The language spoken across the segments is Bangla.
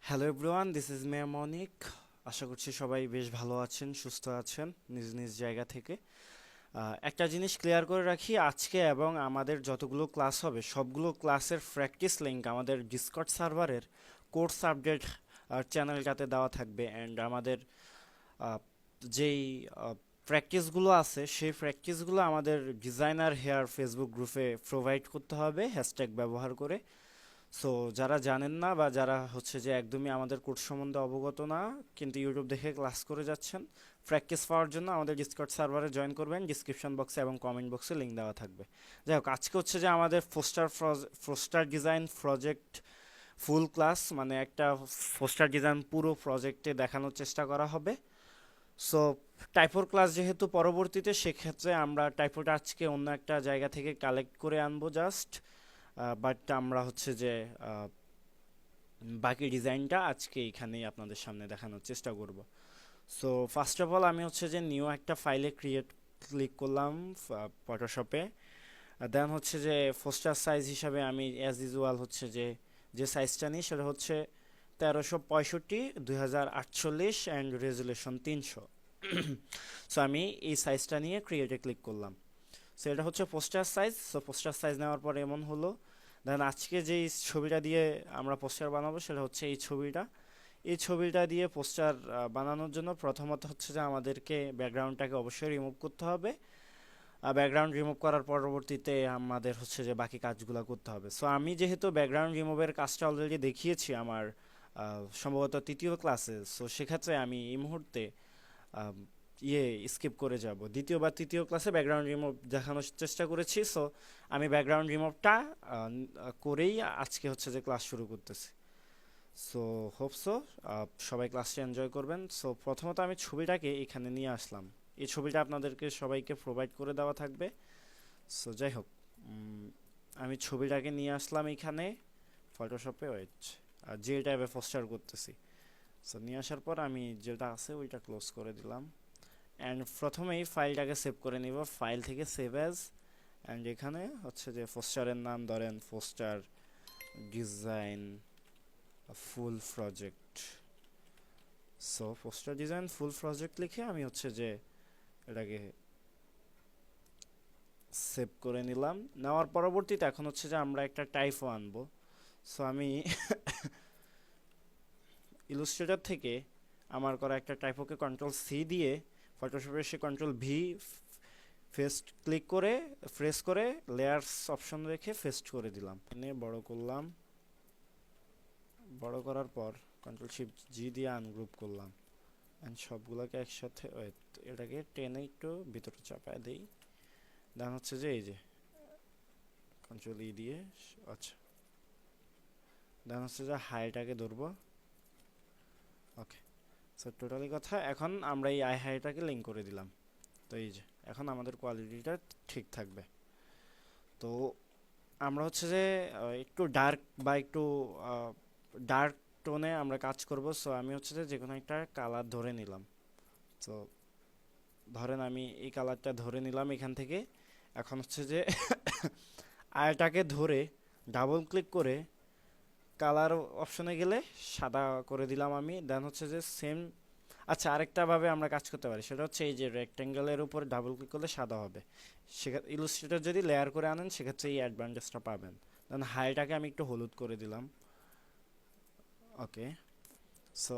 হ্যালো এভরিওয়ান, দিস ইজ মে মনিক। আশা করছি সবাই বেশ ভালো আছেন, সুস্থ আছেন নিজ নিজ জায়গা থেকে। একটা জিনিস ক্লিয়ার করে রাখি, আজকে এবং আমাদের যতগুলো ক্লাস হবে সবগুলো ক্লাসের প্র্যাকটিস লিঙ্ক আমাদের ডিসকর্ড সার্ভারের কোর্স আপডেট চ্যানেলটাতে দেওয়া থাকবে। অ্যান্ড আমাদের আহ, যেই প্র্যাকটিসগুলো আছে সেই প্র্যাকটিসগুলো আমাদের ডিজাইনার হেয়ার ফেসবুক গ্রুপে প্রোভাইড করতে হবে হ্যাশট্যাগ ব্যবহার করে। সো যারা জানেন না বা যারা হচ্ছে যে একদমই আমাদের কোর্স সম্বন্ধে অবগত না কিন্তু ইউটিউব দেখে ক্লাস করে যাচ্ছেন, প্র্যাকটিস পাওয়ার জন্য আমাদের ডিসকর্ড সার্ভারে জয়েন করবেন। ডিসক্রিপশন বক্সে এবং কমেন্ট বক্সে লিঙ্ক দেওয়া থাকবে। যাই হোক, আজকে হচ্ছে যে আমাদের পোস্টার ডিজাইন প্রজেক্ট ফুল ক্লাস, মানে একটা পোস্টার ডিজাইন পুরো প্রজেক্টে দেখানোর চেষ্টা করা হবে। সো টাইপোর ক্লাস যেহেতু পরবর্তীতে, সেক্ষেত্রে আমরা টাইপোটা আজকে অন্য একটা জায়গা থেকে কালেক্ট করে আনবো জাস্ট। বাট আমরা হচ্ছে যে আহ, বাকি ডিজাইনটা আজকে এখানেই আপনাদের সামনে দেখানোর চেষ্টা করব। সো ফার্স্ট অফ অল আমি হচ্ছে যে নিউ একটা ফাইলে ক্লিক করলাম ফটোশপে। দেন হচ্ছে যে পোস্টার সাইজ হিসাবে আমি অ্যাজ ইউজুয়াল হচ্ছে যে যে সাইজটা নিই সেটা হচ্ছে 1365 2048 অ্যান্ড রেজুলেশন 300। সো আমি এই সাইজটা নিয়ে ক্রিয়েটে ক্লিক করলাম। সো এটা হচ্ছে poster size. So poster size নেওয়ার পর এমন হলো। দেন আজকে যেই ছবিটা দিয়ে আমরা পোস্টার বানাবো সেটা হচ্ছে এই ছবিটা। এই ছবিটা দিয়ে পোস্টার বানানোর জন্য প্রথমত হচ্ছে যে আমাদেরকে ব্যাকগ্রাউন্ডটাকে অবশ্যই রিমুভ করতে হবে। ব্যাকগ্রাউন্ড রিমুভ করার পরবর্তীতে আমাদের হচ্ছে যে বাকি কাজগুলো করতে হবে। সো আমি যেহেতু ব্যাকগ্রাউন্ড রিমুভের কাজটা অলরেডি দেখিয়েছি আমার সম্ভবত তৃতীয় ক্লাসে, সো সেক্ষেত্রে আমি এই মুহূর্তে আম, স্কিপ করে যাব। দ্বিতীয় বা তৃতীয় ক্লাসে ব্যাকগ্রাউন্ড রিমুভ দেখানোর চেষ্টা করেছি। সো আমি ব্যাকগ্রাউন্ড রিমুভটা করেই আজকে হচ্ছে যে ক্লাস শুরু করতেছি। সো হোপ সো সবাই ক্লাসটা এনজয় করবেন। সো প্রথমত আমি ছবিটাকে এখানে নিয়ে আসলাম। এই ছবিটা আপনাদেরকে সবাইকে প্রোভাইড করে দেওয়া থাকবে। সো যাই হোক, আমি ছবিটাকে নিয়ে আসলাম এখানে ফটোশপে। ওয়েট, যে ট্যাবে পোস্টার করতেছি। সো নিয়ে আসার পর আমি যেটা আছে ওইটা ক্লোজ করে দিলাম। অ্যান্ড প্রথমেই ফাইলটাকে সেভ করে নিব, ফাইল থেকে সেভ অ্যাজ। অ্যান্ড এখানে হচ্ছে যে পোস্টারের নাম ধরেন পোস্টার ডিজাইন ফুল প্রজেক্ট। সো পোস্টার ডিজাইন ফুল প্রজেক্ট লিখে আমি হচ্ছে যে এটাকে সেভ করে নিলাম। নেওয়ার পরবর্তীতে এখন হচ্ছে যে আমরা একটা টাইপও আনবো। সো আমি ইলুস্ট্রেটর থেকে আমার করা একটা টাইপোকে কন্ট্রোল সি দিয়ে ফটোশপে এসে কন্ট্রোল ভি ফেস্ট ক্লিক করে প্রেস করে লেয়ার্স অপশন রেখে ফেস্ট করে দিলাম। এনে বড় করলাম, বড় করার পর কন্ট্রোল শিফট জি দিয়ে আনগ্রুপ করলাম। অ্যান্ড সবগুলোকে একসাথে এটাকে টেনে একটু ভিতরে চাপায় দেই। দেন হচ্ছে যে এই যে কন্ট্রোল ই দিয়ে, আচ্ছা, দেন হচ্ছে যে হাইটাকে ধরবো। ওকে, সো টোটালি কথা, এখন আমরা এই আই হাইটাকে লিঙ্ক করে দিলাম। তো এই যে এখন আমাদের কোয়ালিটিটা ঠিক থাকবে। তো আমরা হচ্ছে যে একটু ডার্ক বা একটু ডার্ক টোনে আমরা কাজ করব। সো আমি হচ্ছে যে কোনো একটা কালার ধরে নিলাম। তো ধরেন আমি এই কালারটা ধরে নিলাম এখান থেকে। এখন হচ্ছে যে আয়টাকে ধরে ডাবল ক্লিক করে কালার অপশনে গেলে সাদা করে দিলাম আমি। দেন হচ্ছে যে সেম, আচ্ছা, আরেকটা ভাবে আমরা কাজ করতে পারি, সেটা হচ্ছে এই যে রেক্ট্যাঙ্গেলের উপর ডাবল ক্লিক করলে সাদা হবে। সেক্ষেত্রে ইলুস্ট্রেটর যদি লেয়ার করে আনেন সেক্ষেত্রে এই অ্যাডভান্টেজটা পাবেন। দেন হাইটাকে আমি একটু হলুদ করে দিলাম। ওকে, সো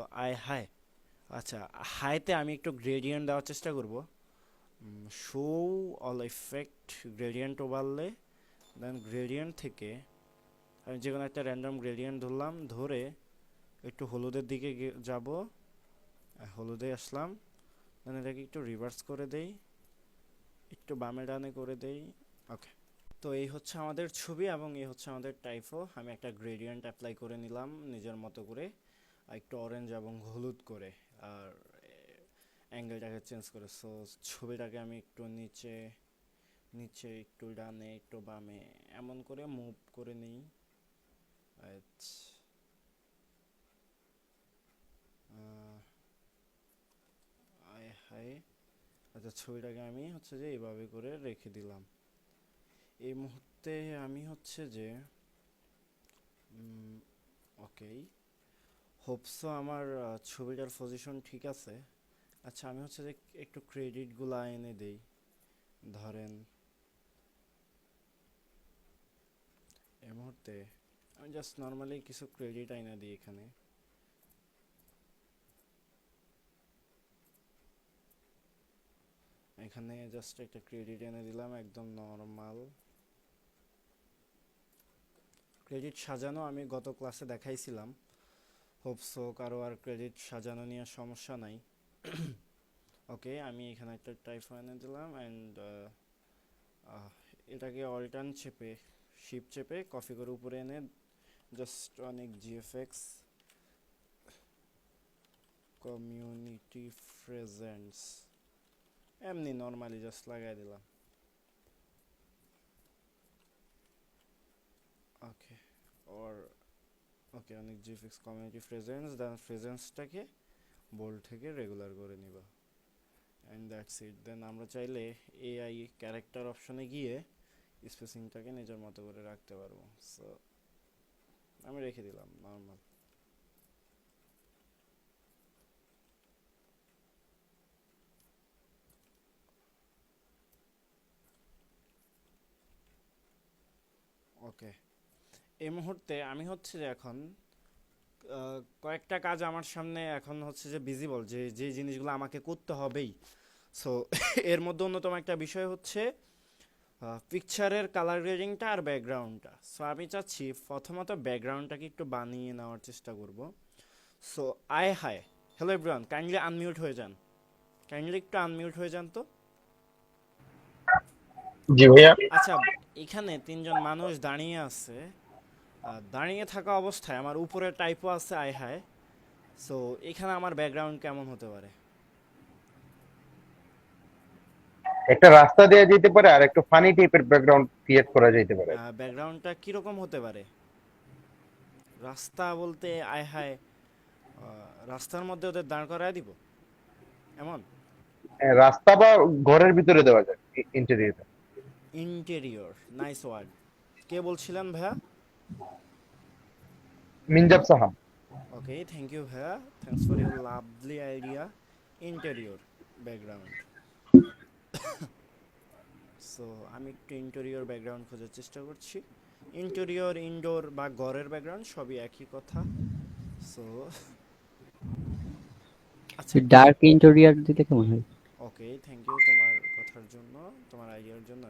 হাই, আচ্ছা, হাইতে আমি একটু গ্রেডিয়েন্ট দেওয়ার চেষ্টা করব। Show all effect gradient overlay. Then gradient থেকে আমি যে কোনো একটা র্যান্ডম গ্রেডিয়েন্ট ধরলাম, ধরে একটু হলুদের দিকে যাব। হলুদে আসলাম। দেন এটাকে একটু রিভার্স করে দেই, একটু বামে ডানে করে দেই। ওকে, তো এই হচ্ছে আমাদের ছবি এবং এই হচ্ছে আমাদের টাইপও। আমি একটা গ্রেডিয়েন্ট অ্যাপ্লাই করে নিলাম নিজের মতো করে, আর একটু অরেঞ্জ এবং হলুদ করে, আর অ্যাঙ্গেলটাকে চেঞ্জ করে। সো ছবিটাকে আমি একটু নিচে নিচে একটু ডানে একটু বামে এমন করে মুভ করে নিই। আয় হায়, আচ্ছা, ছবিটাকে আমি হচ্ছে যে এইভাবে করে রেখে দিলাম। এই মুহূর্তে আমি হচ্ছে যে ওকে, হোপসো আমার ছবিটার পজিশন ঠিক আছে। আচ্ছা আমি হচ্ছে যে একটু ক্রেডিটগুলো এনে দেই। ধরেন এই মুহূর্তে আমি জাস্ট নর্মালি কিছু ক্রেডিট এনে দিই এখানে। এখানে জাস্ট একটা ক্রেডিট এনে দিলাম, একদম নর্মাল ক্রেডিট সাজানো আমি গত ক্লাসে দেখাইছিলাম। হোপসো কারো আর ক্রেডিট সাজানো নিয়ে সমস্যা নাই। ওকে আমি এখানে একটা টাইপো এনে দিলাম অ্যান্ড এটাকে অল্টার্ন চেপে শিপ চেপে কপি করে উপরে এনে জাস্ট অনেক জিএফএক্স কমিউনিটি প্রেজেন্টস এমনি নর্মালি জাস্ট লাগাই দিলাম। ওকে ওর ওকে অনেক জিএফএক্স কমিউনিটি প্রেজেন্স, দেন প্রেজেন্সটাকে বোল্ড থেকে রেগুলার করে নিবা অ্যান্ড দ্যাটস ইট। দেন আমরা চাইলে এআই ক্যারেক্টার অপশনে গিয়ে স্পেসিংটাকে নিজের মতো করে রাখতে পারবো। সো আমি রেখে দিলাম নর্মাল। ওকে এই মুহূর্তে আমি হচ্ছে যে এখন কয়েকটা কাজ আমার সামনে এখন হচ্ছে যে ভিজিবল, যে যে জিনিসগুলো আমাকে করতে হবেই। সো এর মধ্যে অন্যতম একটা বিষয় হচ্ছে পিকচারের কালার গ্রেডিংটা আর ব্যাকগ্রাউন্ডটা। সো আমি চাচ্ছি প্রথমত ব্যাকগ্রাউন্ডটাকে একটু বানিয়ে নেওয়ার চেষ্টা করব। সো আয় হায়, হ্যালো এভরিওয়ান, কাইন্ডলি আনমিউট হয়ে যান, কাইন্ডলি একটু আনমিউট হয়ে যান তো। জি ভাইয়া। আচ্ছা এখানে তিনজন মানুষ দাঁড়িয়ে আছে, দাঁড়িয়ে থাকা অবস্থায় আমার উপরে টাইপও আছে আয় হায়। সো এখানে আমার ব্যাকগ্রাউন্ড কেমন হতে পারে? একটা রাস্তা দেওয়া যেতে পারে আর একটু ফানি টাইপের ব্যাকগ্রাউন্ড ক্রিয়েট করা যেতে পারে। ব্যাকগ্রাউন্ডটা কীরকম হতে পারে? রাস্তা বলতে আয় হায়, রাস্তার মধ্যে ওদের দাঁড় করায় দিব এমন? রাস্তা বা ঘরের ভিতরে দেওয়া যায় ইন্টেরিয়রে। Interior, nice word. কে বলছিলেন ভাইয়া? মিনজাব সাহাব। ওকে থ্যাংক ইউ ভাইয়া, thanks for your lovely idea. Interior background. So আমি একটু ইন্টেরিয়র ব্যাকগ্রাউন্ড খোঁজার চেষ্টা করছি। ইন্টেরিয়র, ইনডোর বা ঘরের ব্যাকগ্রাউন্ড সবই একই কথা। সো আচ্ছা ডার্ক ইন্টেরিয়র দিলে কেমন হয়? ওকে থ্যাংক ইউ তোমার কথার জন্য, তোমার আইডিয়ার জন্য।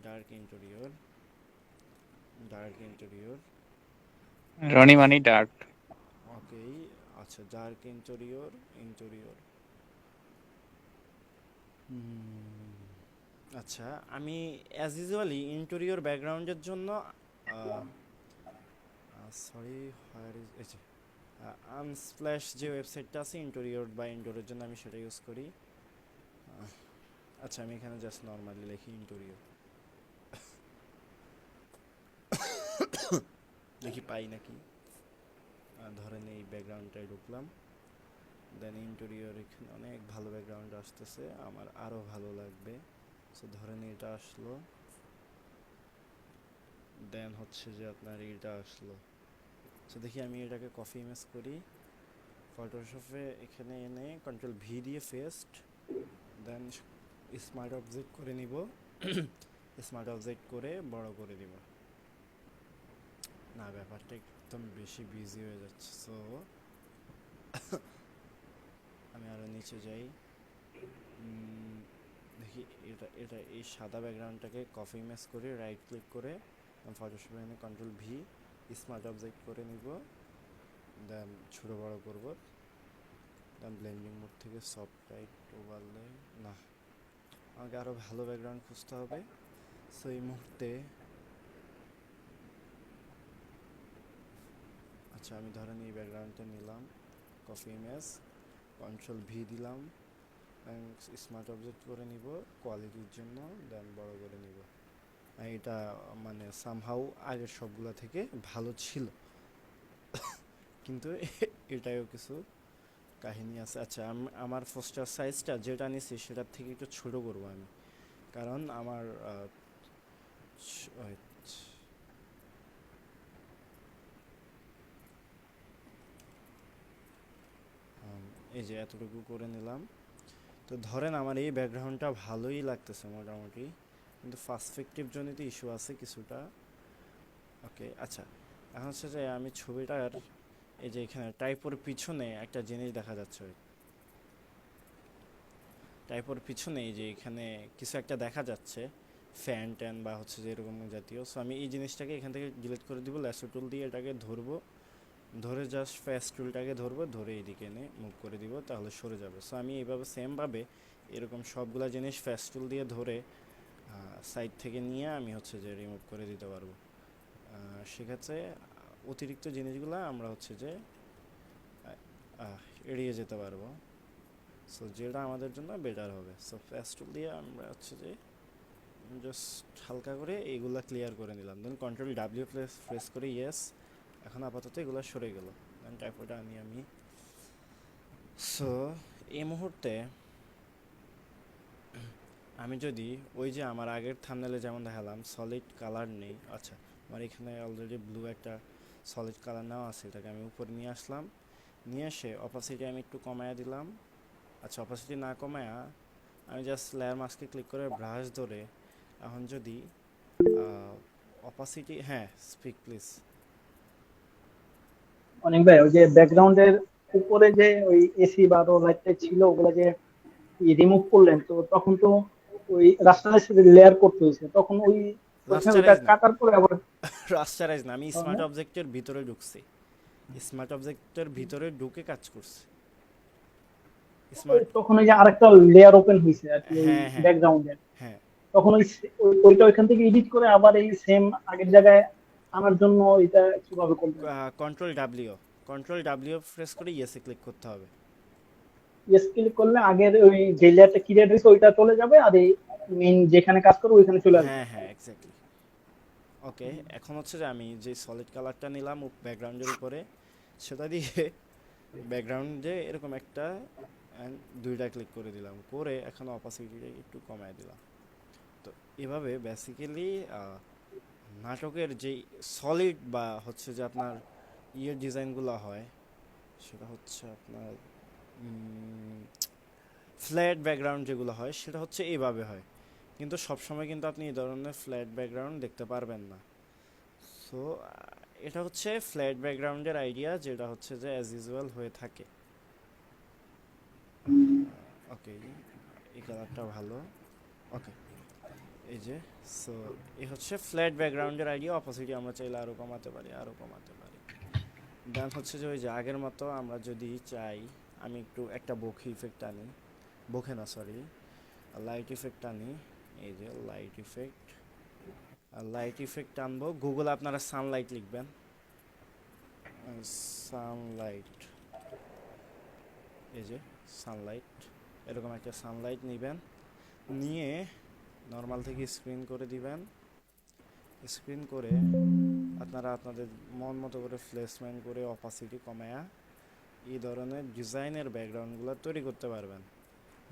Dark interior, dark interior. Roni মানি ডার্ক। ওকে আচ্ছা ডার্ক ইন্টেরিয়র, ইন্টেরিয়র। আচ্ছা আমি অ্যাজ ইউজুয়ালি ইন্টেরিয়র ব্যাকগ্রাউন্ডের জন্য সরি হোয়ার ইজ আনস্প্ল্যাশ যে ওয়েবসাইটটা আছে ইন্টেরিয়র বা ইনডোরের জন্য আমি সেটা ইউজ করি। আচ্ছা আমি এখানে জাস্ট নর্মালি লিখি ইন্টেরিয়র, দেখি পাই নাকি। ধরেন এই ব্যাকগ্রাউন্ডটায় ঢুকলাম, দেন ইন্টেরিয়র, এখানে অনেক ভালো ব্যাকগ্রাউন্ড আসতেছে, আমার আরও ভালো লাগবে। সো ধরেন এটা আসলো, দেন হচ্ছে যে আপনার এইটা আসলো। সো দেখি আমি এটাকে কপি ইমেজ করি ফটোশপে, এখানে এনে কন্ট্রোল ভি দিয়ে ফেস্ট, দেন স্মার্ট অবজেক্ট করে নিব। স্মার্ট অবজেক্ট করে বড় করে দিব। না ব্যাপারটা একদম বেশি বিজি হয়ে যাচ্ছে। সো আমি আরও নিচে যাই, দেখি এটা এটা এই সাদা ব্যাকগ্রাউন্ডটাকে কপি ইমেজ করে রাইট ক্লিক করে ফটোশপে এনে কন্ট্রোল ভি স্মার্ট অবজেক্ট করে নিব, দেন ছোটো বড় করব, দেন ব্লেন্ডিং মোড থেকে সফট লাইট ওভারলে। না আমাকে আরও ভালো ব্যাকগ্রাউন্ড খুঁজতে হবে। সো এই মুহূর্তে আচ্ছা আমি ধরেন এই ব্যাকগ্রাউন্ডটা নিলাম, কপি ইমেজ, কন্ট্রোল ভি দিলাম, স্মার্ট অবজেক্ট করে নিব কোয়ালিটির জন্য, দেন বড় করে নিব। এটা মানে সামহাউ আগের সবগুলা থেকে ভালো ছিল, কিন্তু এটাও কিছু কাহিনী আছে। আচ্ছা আমার পোস্টার সাইজটা যেটা নিছি সেটার থেকে একটু ছোটো করবো আমি, কারণ আমার এই যে এতটুকু করে নিলাম। তো ধরেন আমার এই ব্যাকগ্রাউন্ডটা ভালোই লাগতেছে মোটামুটি, কিন্তু পার্সপেক্টিভ জনিত ইস্যু আছে কিছুটা। ওকে, আচ্ছা, এখন হচ্ছে যে আমি ছবিটার এই যে এখানে টাইপোর পিছনে একটা জিনিস দেখা যাচ্ছে, টাইপোর পিছনে এই যে এখানে কিছু একটা দেখা যাচ্ছে, ফ্যান ট্যান বা হচ্ছে যে এরকম জাতীয়। সো আমি এই জিনিসটাকে এখান থেকে ডিলিট করে দিব, ল্যাসো টুল দিয়ে এটাকে ধরবো, ধরে জাস্ট ফেস টুলটাকে ধরবো, ধরে এইদিকে এনে মুভ করে দিব, তাহলে সরে যাবে। সো আমি এইভাবে সেমভাবে এরকম সবগুলা জিনিস ফেস টুল দিয়ে ধরে সাইড থেকে নিয়ে আমি হচ্ছে যে রিমুভ করে দিতে পারবো। সেক্ষেত্রে অতিরিক্ত জিনিসগুলো আমরা হচ্ছে যে এড়িয়ে যেতে পারবো। সো যেটা আমাদের জন্য বেটার হবে। সো ফেস টুল দিয়ে আমরা হচ্ছে যে জাস্ট হালকা করে এইগুলা ক্লিয়ার করে নিলাম, দেন কন্ট্রোল ডাব্লিউ প্রেস করে ইয়েস। এখন আপাতত এগুলো সরে গেল, দেন টাইপটা আনি আমি। সো এই মুহূর্তে আমি যদি ওই যে আমার আগের থাম্বনেলে যেমন দেখালাম সলিড কালার নেই, আচ্ছা আমার এখানে অলরেডি ব্লু একটা সলিড কালার নেওয়া আছে, এটাকে আমি উপরে নিয়ে আসলাম, নিয়ে এসে অপাসিটি আমি একটু কমায়া দিলাম। আচ্ছা, অপাসিটি না কমায়া আমি জাস্ট লেয়ার মাস্কে ক্লিক করে ব্রাশ ধরে এখন যদি অপাসিটি, হ্যাঁ স্পিক প্লিজ। অনেক ভাই, ওই যে ব্যাকগ্রাউন্ডের উপরে যে ওই এসি বা লাইটটা ছিল ওগুলা যে রিমুভ করলেন, তো তখন তো ওই রাস্তার সাথে লেয়ার করতে হয়েছে, তখন ওই ওইখানে ওটা রাস্টারাইজ না, কাটার পরে আবার রাস্টারাইজ না, আমি স্মার্ট তাহলে অবজেক্টের ভিতরে ঢুকছি, স্মার্ট অবজেক্টের ভিতরে ঢুকে কাজ করছি স্মার্ট। তখন ওই যে আরেকটা লেয়ার ওপেন হয়েছে আর কি ওই হ্যাঁ হ্যাঁ ব্যাকগ্রাউন্ডের, হ্যাঁ, তখন ওইটা ওইখান থেকে এডিট করে আবার এই সেম আগের জায়গায় আনার জন্য এটা কিভাবে করবেন? Control W, control W press করে ইয়েসে ক্লিক করতে হবে। ইয়েস ক্লিক করলে আগের ওই যে লেয়ারটা ক্রিয়েট হয়েছে ওইটা চলে যাবে, আর এই মেইন যেখানে কাজ করবে ওইখানে চলে আসবে। হ্যাঁ হ্যাঁ এক্স্যাক্টলি। ওকে, এখন হচ্ছে যে আমি যে সলিড কালারটা নিলাম ব্যাকগ্রাউন্ডের উপরে, সেটা দিয়ে ব্যাকগ্রাউন্ডে এরকম একটা and দুইটা ক্লিক করে দিলাম, করে এখন অপাসিটিটা একটু কমায় দিলাম। তো এভাবে বেসিক্যালি নাটকের যেই সলিড বা হচ্ছে যে আপনার ইয়ের ডিজাইনগুলো হয়, সেটা হচ্ছে আপনার ফ্ল্যাট ব্যাকগ্রাউন্ড যেগুলো হয় সেটা হচ্ছে এইভাবে হয়, কিন্তু সবসময় কিন্তু আপনি এই ধরনের ফ্ল্যাট ব্যাকগ্রাউন্ড দেখতে পারবেন না। সো এটা হচ্ছে ফ্ল্যাট ব্যাকগ্রাউন্ডের আইডিয়া, যেটা হচ্ছে যে অ্যাজ ইউজুয়াল হয়ে থাকে। ওকে, এই কালারটা ভালো। ওকে, এই যে, সো এই হচ্ছে ফ্ল্যাট ব্যাকগ্রাউন্ডের আইডিয়া। অপোজিটে আমরা চাইলে আরও কমাতে পারি, আরও কমাতে পারি। দেন হচ্ছে যে ওই যে আগের মতো আমরা যদি চাই, আমি একটু একটা বোকে ইফেক্ট আনি, বোকে না সরি, লাইট ইফেক্ট আনি। এই যে লাইট ইফেক্ট, লাইট ইফেক্ট আনবো, গুগলে আপনারা সানলাইট লিখবেন, সানলাইট, এই যে সানলাইট, এরকম একটা সানলাইট নেবেন, নিয়ে নর্মাল থেকে স্ক্রিন করে দিবেন। স্ক্রিন করে আপনারা আপনাদের মন মতো করে প্লেসমেন্ট করে অপাসিটি কমায়া এই ধরনের ডিজাইনের ব্যাকগ্রাউন্ডগুলো তৈরি করতে পারবেন।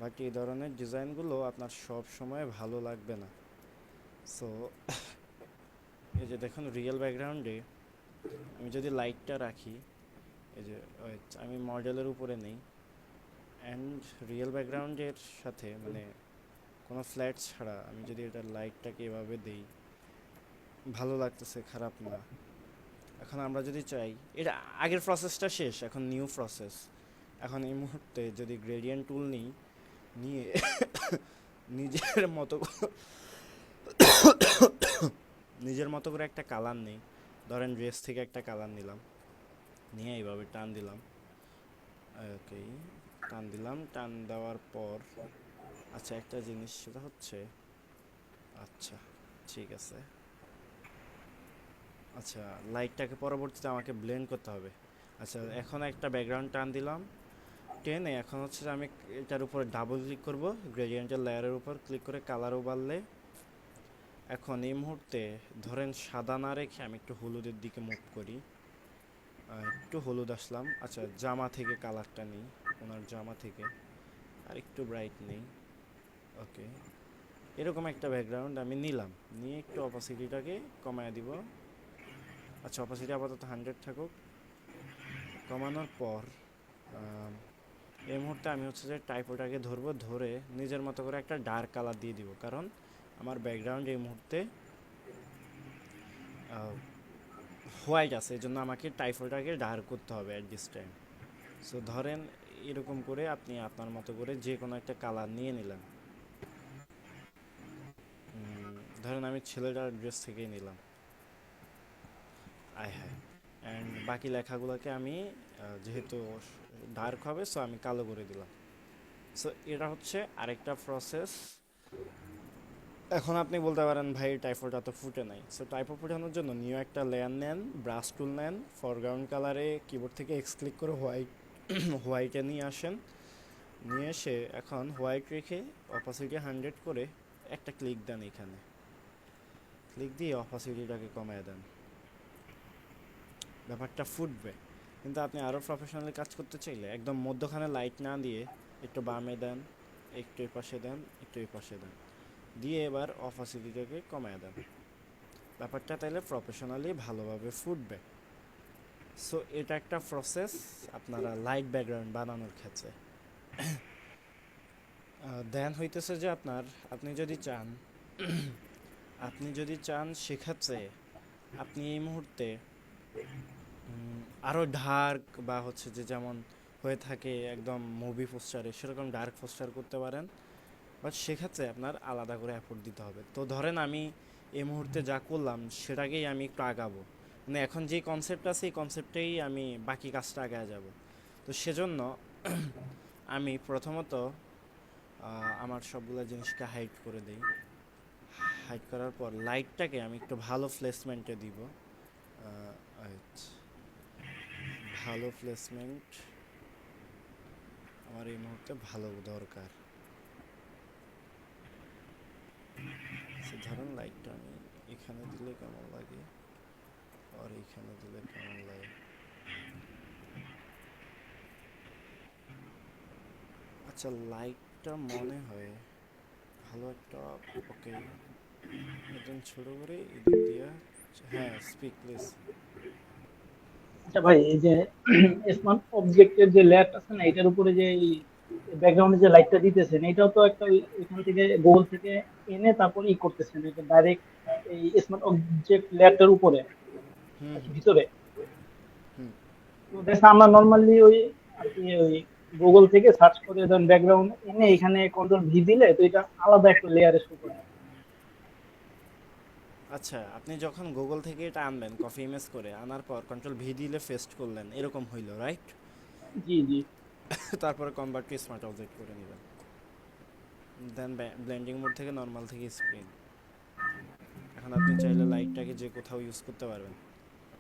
বাট এই ধরনের ডিজাইনগুলো আপনার সব সময় ভালো লাগবে না। সো এই যে দেখুন রিয়েল ব্যাকগ্রাউন্ডে আমি যদি লাইটটা রাখি, এই যে আমি মডেলের উপরে নেই, অ্যান্ড রিয়েল ব্যাকগ্রাউন্ডের সাথে মানে কোনো ফ্ল্যাট ছাড়া আমি যদি এটা লাইটটাকে এভাবে দেই, ভালো লাগতেছে, খারাপ না। এখন আমরা যদি চাই, এটা আগের প্রসেসটা শেষ, এখন নিউ প্রসেস। এখন এই মুহূর্তে যদি গ্রেডিয়েন্ট টুল নিই, নিয়ে নিজের মতো নিজের মতো করে একটা কালার নেই, ধরেন ড্রেস থেকে একটা কালার নিলাম, নিয়ে এইভাবে টান দিলাম। ওকে, টান দিলাম, টান দেওয়ার পর আচ্ছা একটা জিনিস সেটা হচ্ছে, আচ্ছা ঠিক আছে, আচ্ছা লাইটটাকে পরবর্তীতে আমাকে ব্লেন্ড করতে হবে। আচ্ছা এখন একটা ব্যাকগ্রাউন্ড টান দিলাম, টেনে এখন হচ্ছে যে আমি এটার উপরে ডাবল ক্লিক করব, গ্রেডিয়েন্টের লেয়ারের উপর ক্লিক করে কালারও বাড়লে। এখন এই মুহূর্তে ধরেন সাদা না রেখে আমি একটু হলুদের দিকে মুভ করি, একটু হলুদ আসলাম। আচ্ছা জামা থেকে কালারটা নিই, ওনার জামা থেকে আর একটু ব্রাইট নেই। ওকে, এরকম একটা ব্যাকগ্রাউন্ড আমি নিলাম, নিয়ে একটু অপাসিটিটাকে কমায় দিব। আচ্ছা অপাসিটি আপাতত 100 থাকুক। কমানোর পর এই মুহূর্তে আমি হচ্ছে যে টাইপোটাকে ধরবো, ধরে নিজের মতো করে একটা ডার্ক কালার দিয়ে দিব, কারণ আমার ব্যাকগ্রাউন্ড এই মুহূর্তে হোয়াইট আছে, এই জন্য আমাকে টাইপোটাকে ডার্ক করতে হবে অ্যাট দিস টাইম। সো ধরেন এরকম করে আপনি আপনার মতো করে যে কোনো একটা কালার নিয়ে নিলেন। ধরেন আমি ছেলেটার ড্রেস থেকেই নিলাম, আয় হ্যাঁ। অ্যান্ড বাকি লেখাগুলোকে আমি যেহেতু ডার্ক হবে, সো আমি কালো করে দিলাম। সো এটা হচ্ছে আরেকটা প্রসেস। এখন আপনি বলতে পারেন ভাই টাইপোটা তো ফুটে নাই। সো টাইপো ফুটানোর জন্য নিউ একটা লেয়ার নেন, ব্রাশ টুল নেন, ফরগ্রাউন্ড কালারে কিবোর্ড থেকে এক্স ক্লিক করে হোয়াইট হোয়াইটে নিয়ে আসেন। নিয়ে এসে এখন হোয়াইট রেখে অপাসিটি 100 করে একটা ক্লিক দেন, এখানে ক্লিক দিয়ে অপাসিটিটাকে কমায় দেন, ব্যাপারটা ফুটবে। কিন্তু আপনি আরও প্রফেশনালি কাজ করতে চাইলে একদম মধ্যখানে লাইট না দিয়ে একটু বামে দেন, একটু এই পাশে দেন, একটু এই পাশে দেন, দিয়ে এবার অপাসিটিটাকে কমায় দেন। ব্যাপারটা তাইলে প্রফেশনালি ভালোভাবে ফুটবে। সো এটা একটা প্রসেস আপনারা লাইট ব্যাকগ্রাউন্ড বানানোর ক্ষেত্রে। দেন হইতেছে যে আপনি যদি চান সেক্ষেত্রে আপনি এই মুহূর্তে আরও ডার্ক বা হচ্ছে যে যেমন হয়ে থাকে একদম মুভি পোস্টারে, সেরকম ডার্ক পোস্টার করতে পারেন, বাট সেক্ষেত্রে আপনার আলাদা করে এফোর্ট দিতে হবে। তো ধরেন আমি এই মুহূর্তে যা করলাম সেটাকেই আমি একটু আগাবো, মানে এখন যে কনসেপ্ট আছে এই কনসেপ্টেই আমি বাকি কাজটা আগায় যাব। তো সেজন্য আমি প্রথমত আমার সবগুলো জিনিসকে হাইড করে দিই। হাইড করার পর লাইটটাকে আমি একটু ভালো প্লেসমেন্টে দিব। আচ্ছা, ভালো প্লেসমেন্ট আমার এই মুহূর্তে ভালো দরকার। ধরুন লাইটটা আমি এখানে দিলে কেমন লাগে আর এখানে দিলে কেমন লাগে। আচ্ছা, লাইটটা মনে হয় ভালো একটা, ওকে একদম ছোট করে এদিক দিয়া, হ্যাঁ স্পিক প্লিজ। আচ্ছা ভাই, এই যে স্মার্ট অবজেক্টের যে লেয়ারটা আছে না, এটার উপরে যে ব্যাকগ্রাউন্ডে যে লাইটটা দিতেছেন, এটাও তো একটা ওইখান থেকে গুগল থেকে এনে তারপর করতেছেন, এটা ডাইরেক্ট এই স্মার্ট অবজেক্ট লেয়ারটার উপরে হুম হুম ভিতরে। হুম। তো দেখা আমরা নর্মালি ওই আর কি ওই গুগল থেকে সার্চ করে দেন ব্যাকগ্রাউন্ড এনে এখানে কন্ট্রোল ভি দিলে তো এটা আলাদা একটা লেয়ারে শো করে। আচ্ছা, আপনি যখন গুগল থেকে এটা আনবেন, কপি ইমেজ করে আনার পর কন্ট্রোল ভি দিলে পেস্ট করলেন, এরকম হইল রাইট? জি জি। তারপরে কনভার্ট টু স্মার্ট অবজেক্ট করে নেবেন। দেন ব্লেন্ডিং মোড থেকে নর্মাল থেকে স্ক্রিন। এখন আপনি চাইলে লাইটটাকে যে কোথাও ইউজ করতে পারবেন,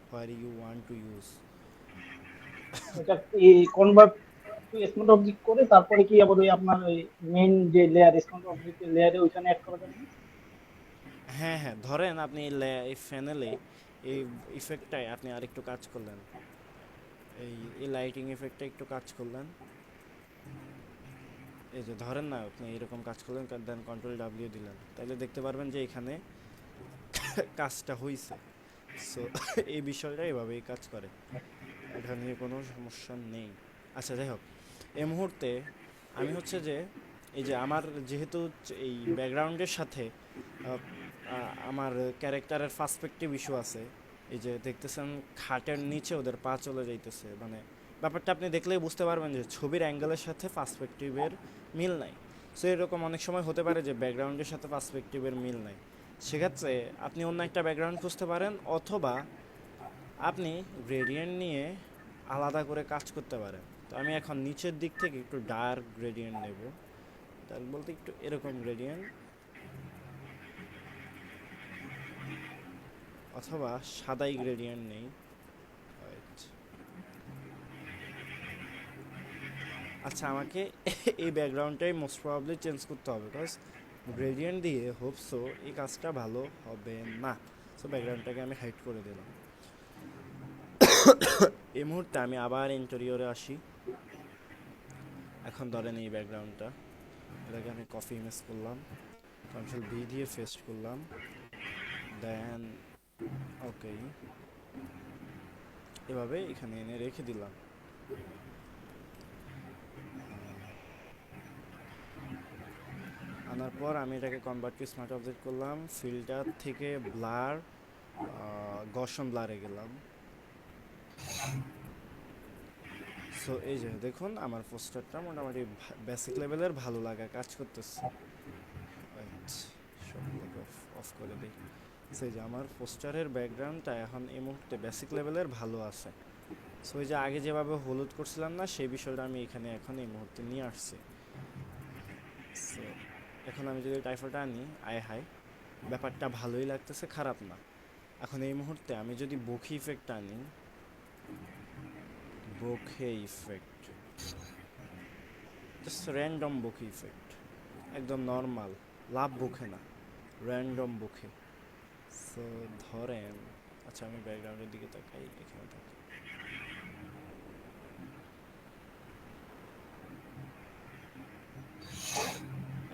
where you want to use. এটা এই কনভার্ট টু স্মার্ট অবজেক্ট করে তারপরে কি আবার ওই আপনার ওই মেইন যে লেয়ার স্মার্ট অবজেক্টের লেয়ারে ওইখানে অ্যাড করা যাবে না? হ্যাঁ হ্যাঁ, ধরেন আপনি এই প্যানেলে এই ইফেক্টটায় আপনি আরেকটু কাজ করলেন, এই লাইটিং ইফেক্টটা একটু কাজ করলেন, এই যে ধরেন না আপনি এরকম কাজ করলেন, দেন কন্ট্রোল ডাব্লিউ দিলেন, তাহলে দেখতে পারবেন যে এখানে কাজটা হইছে। সো এই বিষয়টা এভাবেই কাজ করে, এটা নিয়ে কোনো সমস্যা নেই। আচ্ছা যাই হোক, এই মুহূর্তে আমি হচ্ছে যে এই যে আমার যেহেতু এই ব্যাকগ্রাউন্ডের সাথে আমার ক্যারেক্টারের পার্সপেক্টিভ ইস্যু আছে, এই যে দেখতেছেন খাটের নিচে ওদের পা চলে যাইতেছে, মানে ব্যাপারটা আপনি দেখলেই বুঝতে পারবেন যে ছবির অ্যাঙ্গেলের সাথে পার্সপেক্টিভের মিল নাই। সো এরকম অনেক সময় হতে পারে যে ব্যাকগ্রাউন্ডের সাথে পার্সপেক্টিভের মিল নাই, সেক্ষেত্রে আপনি অন্য একটা ব্যাকগ্রাউন্ড খুঁজতে পারেন, অথবা আপনি গ্রেডিয়েন্ট নিয়ে আলাদা করে কাজ করতে পারেন। তো আমি এখন নিচের দিক থেকে একটু ডার্ক গ্রেডিয়েন্ট নেব, ডার্ক বলতে একটু এরকম গ্রেডিয়েন্ট, অথবা সাদাই গ্রেডিয়েন্ট নেই। আচ্ছা, আমাকে এই ব্যাকগ্রাউন্ডটাই মোস্ট প্রবাবলি চেঞ্জ করতে হবে, বিকজ গ্রেডিয়েন্ট দিয়ে হোপসো এই কাজটা ভালো হবে না। সো ব্যাকগ্রাউন্ডটাকে আমি হাইড করে দিলাম। এই মুহূর্তে আমি আবার ইন্টেরিয়রে আসি। এখন ধরেন এই ব্যাকগ্রাউন্ডটা, এটাকে আমি কপি ইমেজ করলাম, কন্ট্রোল বি দিয়ে পেস্ট করলাম, দেন ওকে এভাবে এখানে এনে রেখে দিলাম। আনার পর আমি এটাকে কনভার্ট টু স্মার্ট অবজেক্ট করলাম, ফিল্টার থেকে ব্লার, গসন ব্লারে গেলাম। সো এই যে দেখুন আমার পোস্টারটা মোটামুটি বেসিক লেভেলের ভালো লাগা কাজ করতেছে। Wait, সবগুলোকে অফ করে দিই। সেই যে আমার পোস্টারের ব্যাকগ্রাউন্ডটা এখন এই মুহূর্তে বেসিক লেভেলের ভালো আছে। সো এই যে আগে যেভাবে হলুদ করছিলাম না, সেই বিষয়টা আমি এখানে এখন এই মুহূর্তে নিয়ে আসছি। সো এখন আমি যদি টাইফলটা আনি, আয় হাই, ব্যাপারটা ভালোই লাগতেছে, খারাপ না। এখন এই মুহূর্তে আমি যদি বোখে ইফেক্ট আনি, বোখে ইফেক্ট, জাস্ট র্যান্ডম বোখে ইফেক্ট, একদম নর্মাল, লাভ বোখে না, র্যান্ডম বোখে। সো ধরেন, আচ্ছা আমি ব্যাকগ্রাউন্ডের দিকে তাকাই, এখানে তাকাই,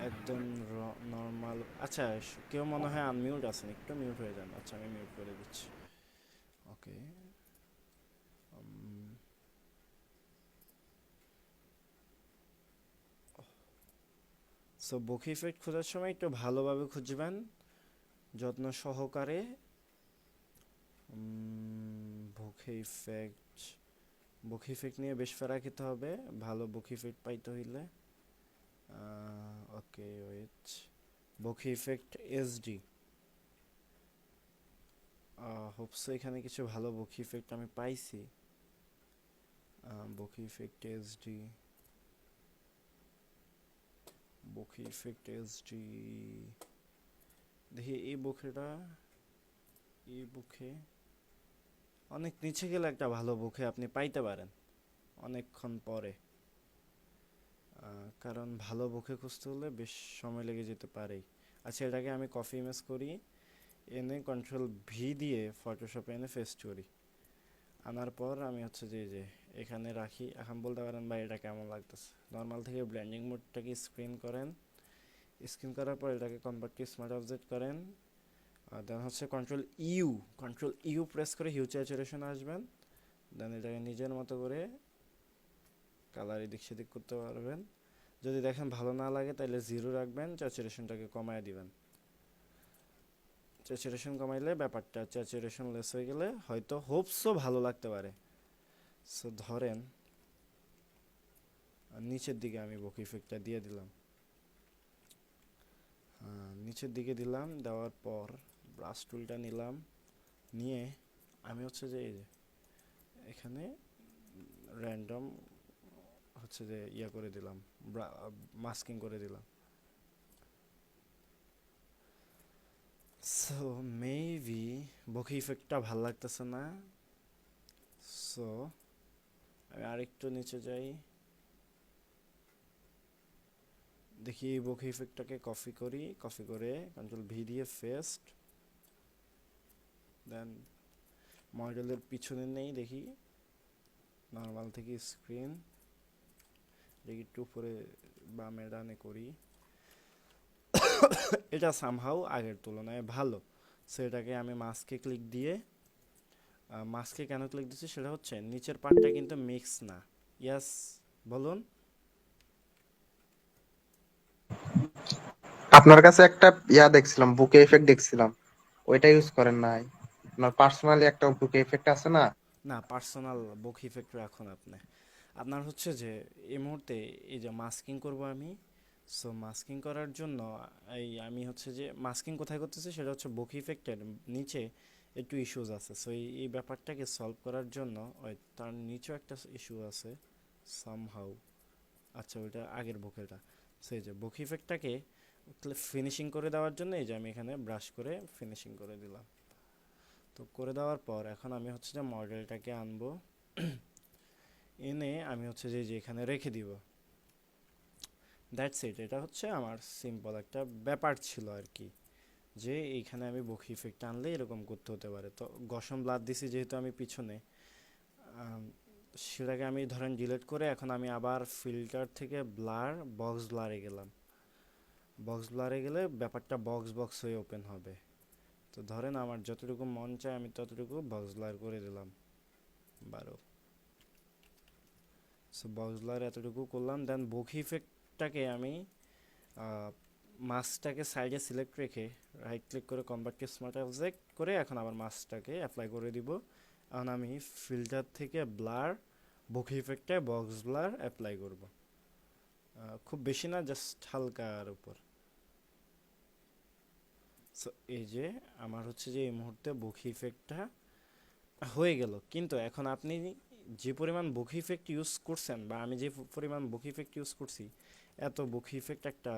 একদম নর্মাল। আচ্ছা কেউ মনে হয় আনমিউট আছেন, একটু মিউট হয়ে যান। আচ্ছা আমি মিউট করে দিচ্ছি। ওকে, সো বোকে ইফেক্ট খোঁজার সময় একটু ভালোভাবে খুঁজবেন, যত্ন সহকারে। বোকে ইফেক্ট, বোকে ইফেক্ট নিয়ে বেশ ফেরা খেতে হবে ভালো বোকে ইফেক্ট পাইতে হইলে। Okay wait, bouquet effect SD, hope so এখানে কিছু ভালো বোকে ইফেক্ট আমি পাইছি। Bouquet effect SD, bouquet effect SD, দেখি এই বোকেটা, এই বুকে অনেক নিচে গেলে একটা ভালো বুকে আপনি পাইতে পারেন অনেকক্ষণ পরে, কারণ ভালো বুকে খুঁজতে হলে বেশ সময় লেগে যেতে পারে। আচ্ছা এটাকে আমি কপি ইমেজ করি, এনে কন্ট্রোল ভি দিয়ে ফটোশপে এনে পেস্ট করি। আনার পর আমি হচ্ছে যে এখানে রাখি। এখন বলতে পারেন ভাই এটা কেমন লাগতেছে। নর্মাল থেকে ব্লেন্ডিং মোডটাকে স্ক্রিন করেন, স্ক্রিন করার পর এটাকে কনভার্ট টু স্মার্ট অবজেক্ট করেন। দেন হচ্ছে কন্ট্রোল ইউ প্রেস করে হিউ স্যাচুরেশন আসবেন। দেন এটাকে নিজের মতো করে কালার এদিক সেদিক করতে পারবেন। যদি দেখেন ভালো না লাগে তাহলে জিরো রাখবেন, স্যাচুরেশনটাকে কমায় দিবেন। স্যাচুরেশন কমাইলে ব্যাপারটা স্যাচুরেশন লেস হয়ে গেলে হয়তো হোপসও ভালো লাগতে পারে। সো ধরেন নিচের দিকে আমি বোকে ইফেক্টটা দিয়ে দিলাম, নিচের দিকে দিলাম। দেওয়ার পর ব্রাশ টুলটা নিলাম, নিয়ে আমি হচ্ছে যে এই যে এখানে র্যান্ডম হচ্ছে যে ইয়া করে দিলাম, মাস্কিং করে দিলাম। সো মেবি বোকে ইফেক্টটা ভাল লাগতেছে না। সো আমি আরেকটু নিচে যাই, দেখি এই বোকে ইফেক্টটাকে কপি করি, কপি করে কন্ট্রোল ভি দিয়ে পেস্ট। দেন মডেলের পিছনে নেই, দেখি নর্মাল থেকে স্ক্রিন, দেখি একটু উপরে বামে ডানে করি। এটা সামহাউ আগের তুলনায় ভালো। সো এটাকে আমি মাস্কে ক্লিক দিয়ে, মাস্কে কেন ক্লিক দিচ্ছি সেটা হচ্ছে নিচের পার্টটা কিন্তু মিক্স না। ইয়াস বলুন। আপনার কাছে একটা দেখছিলাম, বুকে ইফেক্ট দেখছিলাম, ওইটা ইউজ করেন নাই? আপনার পার্সোনালি একটা বুকে ইফেক্ট আছে না? না পার্সোনাল বুক ইফেক্ট রাখুন আপনি। আপনার হচ্ছে যে এই মুহূর্তে এই যে মাস্কিং করব আমি। সো মাস্কিং করার জন্য এই আমি হচ্ছে যে মাস্কিং কোথায় করতেছি সেটা হচ্ছে বুক ইফেক্টের নিচে একটু ইস্যুস আছে। সো এই ব্যাপারটাকে সলভ করার জন্য ওই তার নিচেও একটা ইস্যু আছে সামহাউ। আচ্ছা ওইটা আগের বুকেটা। সেই যে বুক ইফেক্টটাকে ফিনিশিং করে দেওয়ার জন্য এই যে আমি এখানে ব্রাশ করে ফিনিশিং করে দিলাম। তো করে দেওয়ার পর এখন আমি হচ্ছে যে মডেলটাকে আনবো, এনে আমি হচ্ছে যে এখানে রেখে দিব। That's it. এটা হচ্ছে আমার সিম্পল একটা ব্যাপার ছিল আর কি, যে এইখানে আমি বুক ইফেক্ট আনলে এরকম করতে হতে পারে। তো গসম ব্লাড দিছি যেহেতু আমি পিছনে, সেটাকে আমি ধরেন ডিলিট করে এখন আমি আবার ফিল্টার থেকে ব্লার, বক্স ব্লারে গেলাম। বক্স ব্লারে গেলে ব্যাপারটা বক্স হয়ে ওপেন হবে। তো ধরেন আমার যতটুকু মন চায় আমি ততটুকু বক্স ব্লার করে দিলাম 12। সো বক্স ব্লার এতটুকু করলাম। দেন বুক ইফেক্টটাকে আমি মাস্কটাকে সাইডে সিলেক্ট রেখে রাইট ক্লিক করে কনভার্ট টু স্মার্ট অবজেক্ট করে এখন আবার মাস্কটাকে অ্যাপ্লাই করে দিব। এখন আমি ফিল্টার থেকে ব্লার বুকে ইফেক্টে বক্স ব্লার অ্যাপ্লাই করব, খুব বেশি না, জাস্ট হালকার উপর। সো এই যে আমার হচ্ছে যে এই মুহূর্তে বুকে ইফেক্টটা হয়ে গেল। কিন্তু এখন আপনি যে পরিমাণ বুকে ইফেক্ট ইউজ করছেন বা আমি যে পরিমাণ বুকে ইফেক্ট ইউজ করছি, এত বুকে ইফেক্ট একটা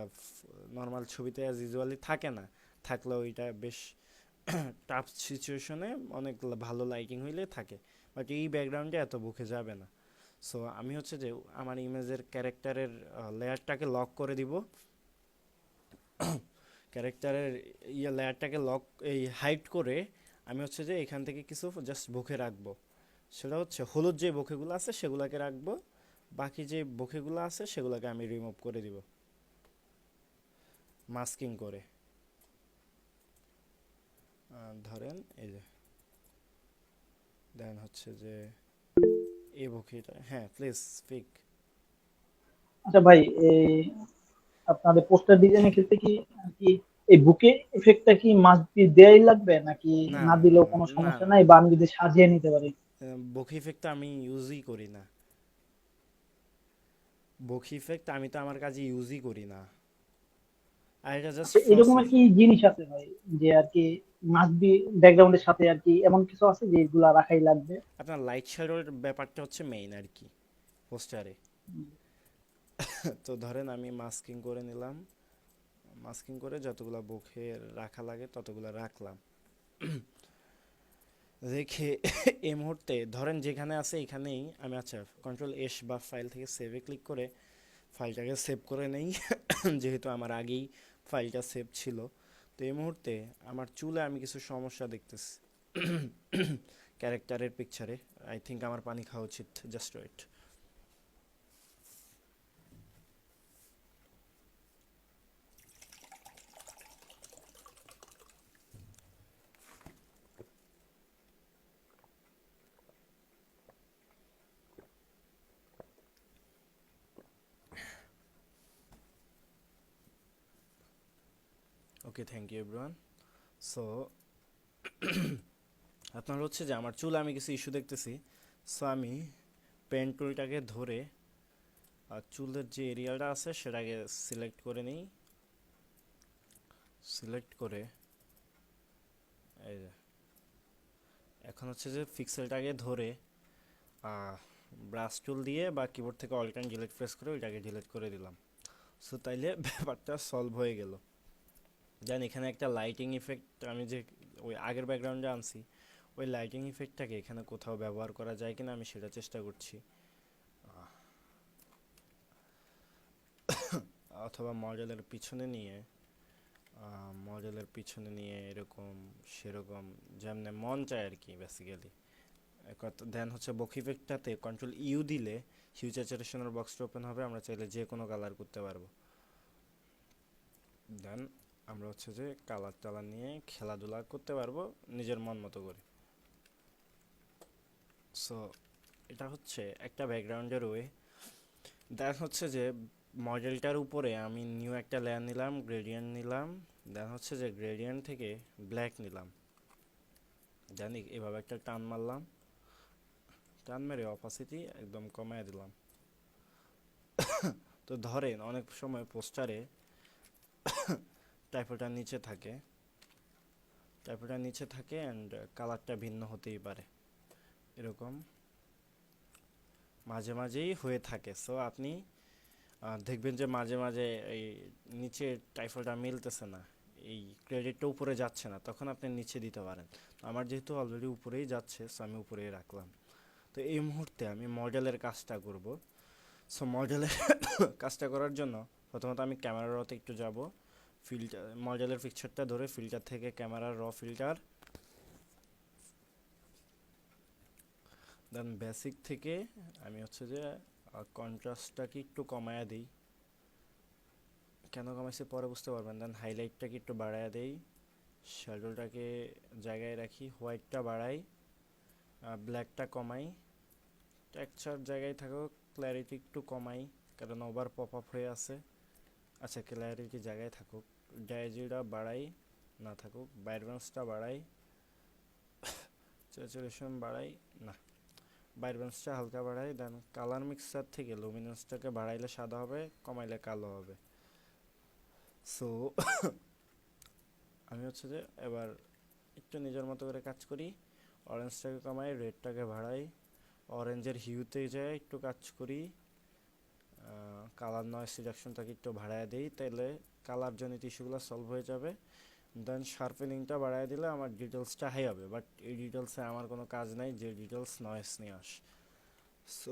নর্মাল ছবিতে অ্যাজ ইউজুয়ালি থাকে না। থাকলেও এটা বেশ টাফ সিচুয়েশনে অনেক ভালো লাইটিং হইলে থাকে, বাট এই ব্যাকগ্রাউন্ডে এত বুকে যাবে না। সো আমি হচ্ছে যে আমার ইমেজের ক্যারেক্টারের লেয়ারটাকে লক করে দিব, ক্যারেক্টারের লেয়ারটাকে লক এই হাইড করে আমি হচ্ছে যে এখান থেকে কিছু জাস্ট বুকে রাখবো। সেটা হচ্ছে হলুদ যে বোকেগুলো আছে সেগুলোকে রাখবো, বাকি যে বোকেগুলো আছে সেগুলোকে আমি রিমুভ করে দিব মাস্কিং করে। ধরেন এই যে দেন হচ্ছে যে এই বোকেটা, হ্যাঁ প্লিজ স্পিক। আচ্ছা ভাই, এই আপনাদের পোস্টার ডিজাইনের ক্ষেত্রে কি আর কি এই বুকে এফেক্টটা কি মাস্ট বি দেয়াই লাগবে, নাকি না না দিলেও কোনো না, সমস্যা নাই, বা আমি যদি সাজিয়ে নিতে পারি? বোকে ইফেক্ট আমি ইউজই করি না, বোকে ইফেক্ট আমি তো আমার কাজে ইউজই করি না, আর এটা জাস্ট আচ্ছা, এরকম আর প্রসেস। কি জিনিস আছে ভাই, যে আর কি মাস্ট বি ব্যাকগ্রাউন্ডের সাথে আর কি এমন কিছু আছে যে এগুলা রাখাই লাগবে? আপনার লাইট শ্যাডোর ব্যাপারটা হচ্ছে মেইন আর কি পোস্টারে। তো ধরেন আমি মাস্কিং করে নিলাম, মাস্কিং করে যতগুলো বোকে রাখা লাগে ততগুলো রাখলাম, রেখে এই মুহূর্তে ধরেন যেখানে আছে এখানেই আমি আচ্ছা কন্ট্রোল এস বা ফাইল থেকে সেভে ক্লিক করে ফাইলটাকে সেভ করে নেই যেহেতু আমার আগেই ফাইলটা সেভ ছিল। তো এই মুহূর্তে আমার চুলে আমি কিছু সমস্যা দেখতেছি ক্যারেক্টারের পিকচারে। আই থিঙ্ক আমার পানি খাওয়া উচিত, just wait. Okay, thank you everyone. So আপনার হচ্ছে যে আমার চুলে আমি কিছু ইস্যু দেখতেছি। সো আমি পেন টুলটাকে ধরে আর চুলের যে এরিয়াটা আছে সেটাকে সিলেক্ট করে নিই, সিলেক্ট করে এই যে এখন হচ্ছে যে পিক্সেলটাকে ধরে ব্রাশ টুল দিয়ে বা কিবোর্ড থেকে অল্ট অ্যান্ড ডিলিট প্রেস করে ওইটাকে ডিলিট করে দিলাম। সো তাইলে ব্যাপারটা সলভ হয়ে গেল। দেন এখানে একটা লাইটিং ইফেক্ট আমি যে ওই আগের ব্যাকগ্রাউন্ডে আনছি, ওই লাইটিং ইফেক্টটাকে এখানে কোথাও ব্যবহার করা যায় কিনা আমি সেটা চেষ্টা করছি, অথবা মডেলের পিছনে নিয়ে এরকম সেরকম যেমন মন চায় আর কি বেসিক্যালি। দেন হচ্ছে বক ইফেক্টটাতে কন্ট্রোল ইউ দিলে হিউ স্যাচুরেশনের বক্সটা ওপেন হবে, আমরা চাইলে যে কোনো কালার করতে পারবো। দেন আমরা হচ্ছে যে কালার টালার নিয়ে খেলাধুলা করতে পারবো নিজের মন মতো করে। সো এটা হচ্ছে একটা ব্যাকগ্রাউন্ডের ওয়ে। দেন হচ্ছে যে মডেলটার উপরে আমি নিউ একটা লেয়ার নিলাম, গ্রেডিয়েন্ট নিলাম। দেন হচ্ছে যে গ্রেডিয়েন্ট থেকে ব্ল্যাক নিলাম, দেন এভাবে একটা টান মারলাম, টান মেরে অপাসিটি একদম কমায় দিলাম। তো ধরেন অনেক সময় পোস্টারে টাইপোটা নিচে থাকে, অ্যান্ড কালারটা ভিন্ন হতেই পারে, এরকম মাঝে মাঝেই হয়ে থাকে। সো আপনি দেখবেন যে মাঝে মাঝে এই নিচে টাইপোটা মিলতেছে না, এই ক্রেডিটটা উপরে যাচ্ছে না, তখন আপনি নিচে দিতে পারেন। আমার যেহেতু অলরেডি উপরেই যাচ্ছে সো আমি উপরেই রাখলাম। তো এই মুহূর্তে আমি মডেলের কাজটা করব। সো মডেলের কাজটা করার জন্য প্রথমত আমি ক্যামেরার রতে একটু যাব, ফিল্টার মডেলের পিকচারটা ধরে ফিল্টার থেকে ক্যামেরার র ফিল্টার, দেন বেসিক থেকে আমি হচ্ছে যে কন্ট্রাস্টটাকে একটু কমায়া দিই, কেন কমাইছি পরে বুঝতে পারবেন। দেন হাইলাইটটাকে একটু বাড়ায়া দেই, শ্যাডোটাকে জায়গায় রাখি, হোয়াইটটা বাড়াই, ব্ল্যাকটা কমাই, টেক্সচার জায়গায় থাকো, ক্ল্যারিটি একটু কমাই কারণ ওভার পপ আপ হয়ে আছে। আচ্ছা ক্লিয়ারিটি জায়গায় থাকুক, ডাইজিটা বাড়াই না থাকুক, ভাইব্রেন্সটা বাড়াই, স্যাচুরেশন বাড়াই না, ভাইব্রেন্সটা হালকা বাড়াই, দেন কালার মিক্সার থেকে লুমিনেন্সটাকে বাড়াইলে সাদা হবে, কমাইলে কালো হবে। সো আমি হচ্ছে যে এবার একটু নিজের মতো করে কাজ করি, অরেঞ্জটাকে কমাই, রেডটাকে বাড়াই, অরেঞ্জের হিউতে যায় একটু কাজ করি, কালার নয়েজ রিডাকশনটাকে একটু বাড়ায় দিই, তাহলে কালার জনিত ইস্যুগুলো সলভ হয়ে যাবে। দেন শার্পেনিংটা বাড়ায় দিলে আমার ডিটেলসটা হাই হবে, বাট এই ডিটেলসে আমার কোনো কাজ নাই, যে ডিটেলস নয়েজ নিয়ে আস। সো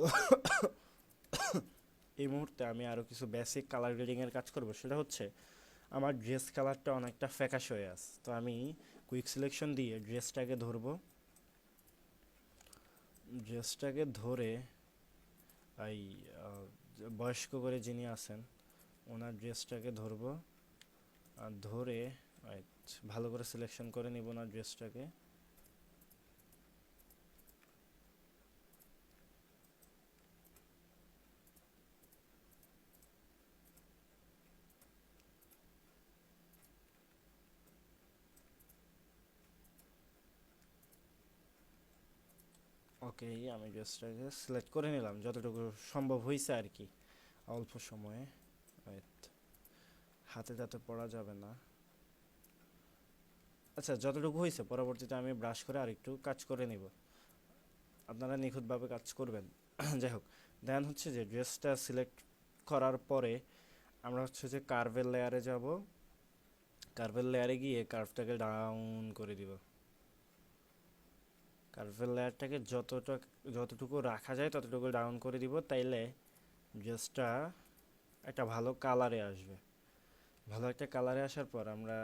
এই মুহূর্তে আমি আরও কিছু বেসিক কালার গ্রেডিংয়ের কাজ করব, সেটা হচ্ছে আমার ড্রেস কালারটা অনেকটা ফ্যাকাশ হয়ে আছে, তো আমি কুইক সিলেকশন দিয়ে ড্রেসটাকে ধরবো, ড্রেসটাকে ধরে এই বয়স্ক করে যিনি আছেন ওনার ড্রেসটাকে ধরবো, আর ধরে ভালো করে সিলেকশন করে নিব ওনার ড্রেসটাকে। ওকে, আমি ড্রেসটাকে সিলেক্ট করে নিলাম যতটুকু সম্ভব হয়েছে আর কি, অল্প সময়ে। হাতে টাতে পড়া যাবে না। আচ্ছা যতটুকু হয়েছে পরবর্তীতে আমি ব্রাশ করে আরেকটু কাজ করে নিব, আপনারা নিখুঁতভাবে কাজ করবেন। যাই হোক, দেন হচ্ছে যে ড্রেসটা সিলেক্ট করার পরে আমরা হচ্ছে যে কার্ভের লেয়ারে যাব, কার্ভের লেয়ারে গিয়ে কার্ভটাকে ডাউন করে দিব, কার্ভের লেয়ারটাকে যতটুকু রাখা যায় ততটুকু ডাউন করে দিব, তাইলে ড্রেসটা একটা ভালো কালারে আসবে। ভালো একটা কালারে আসার পর আমরা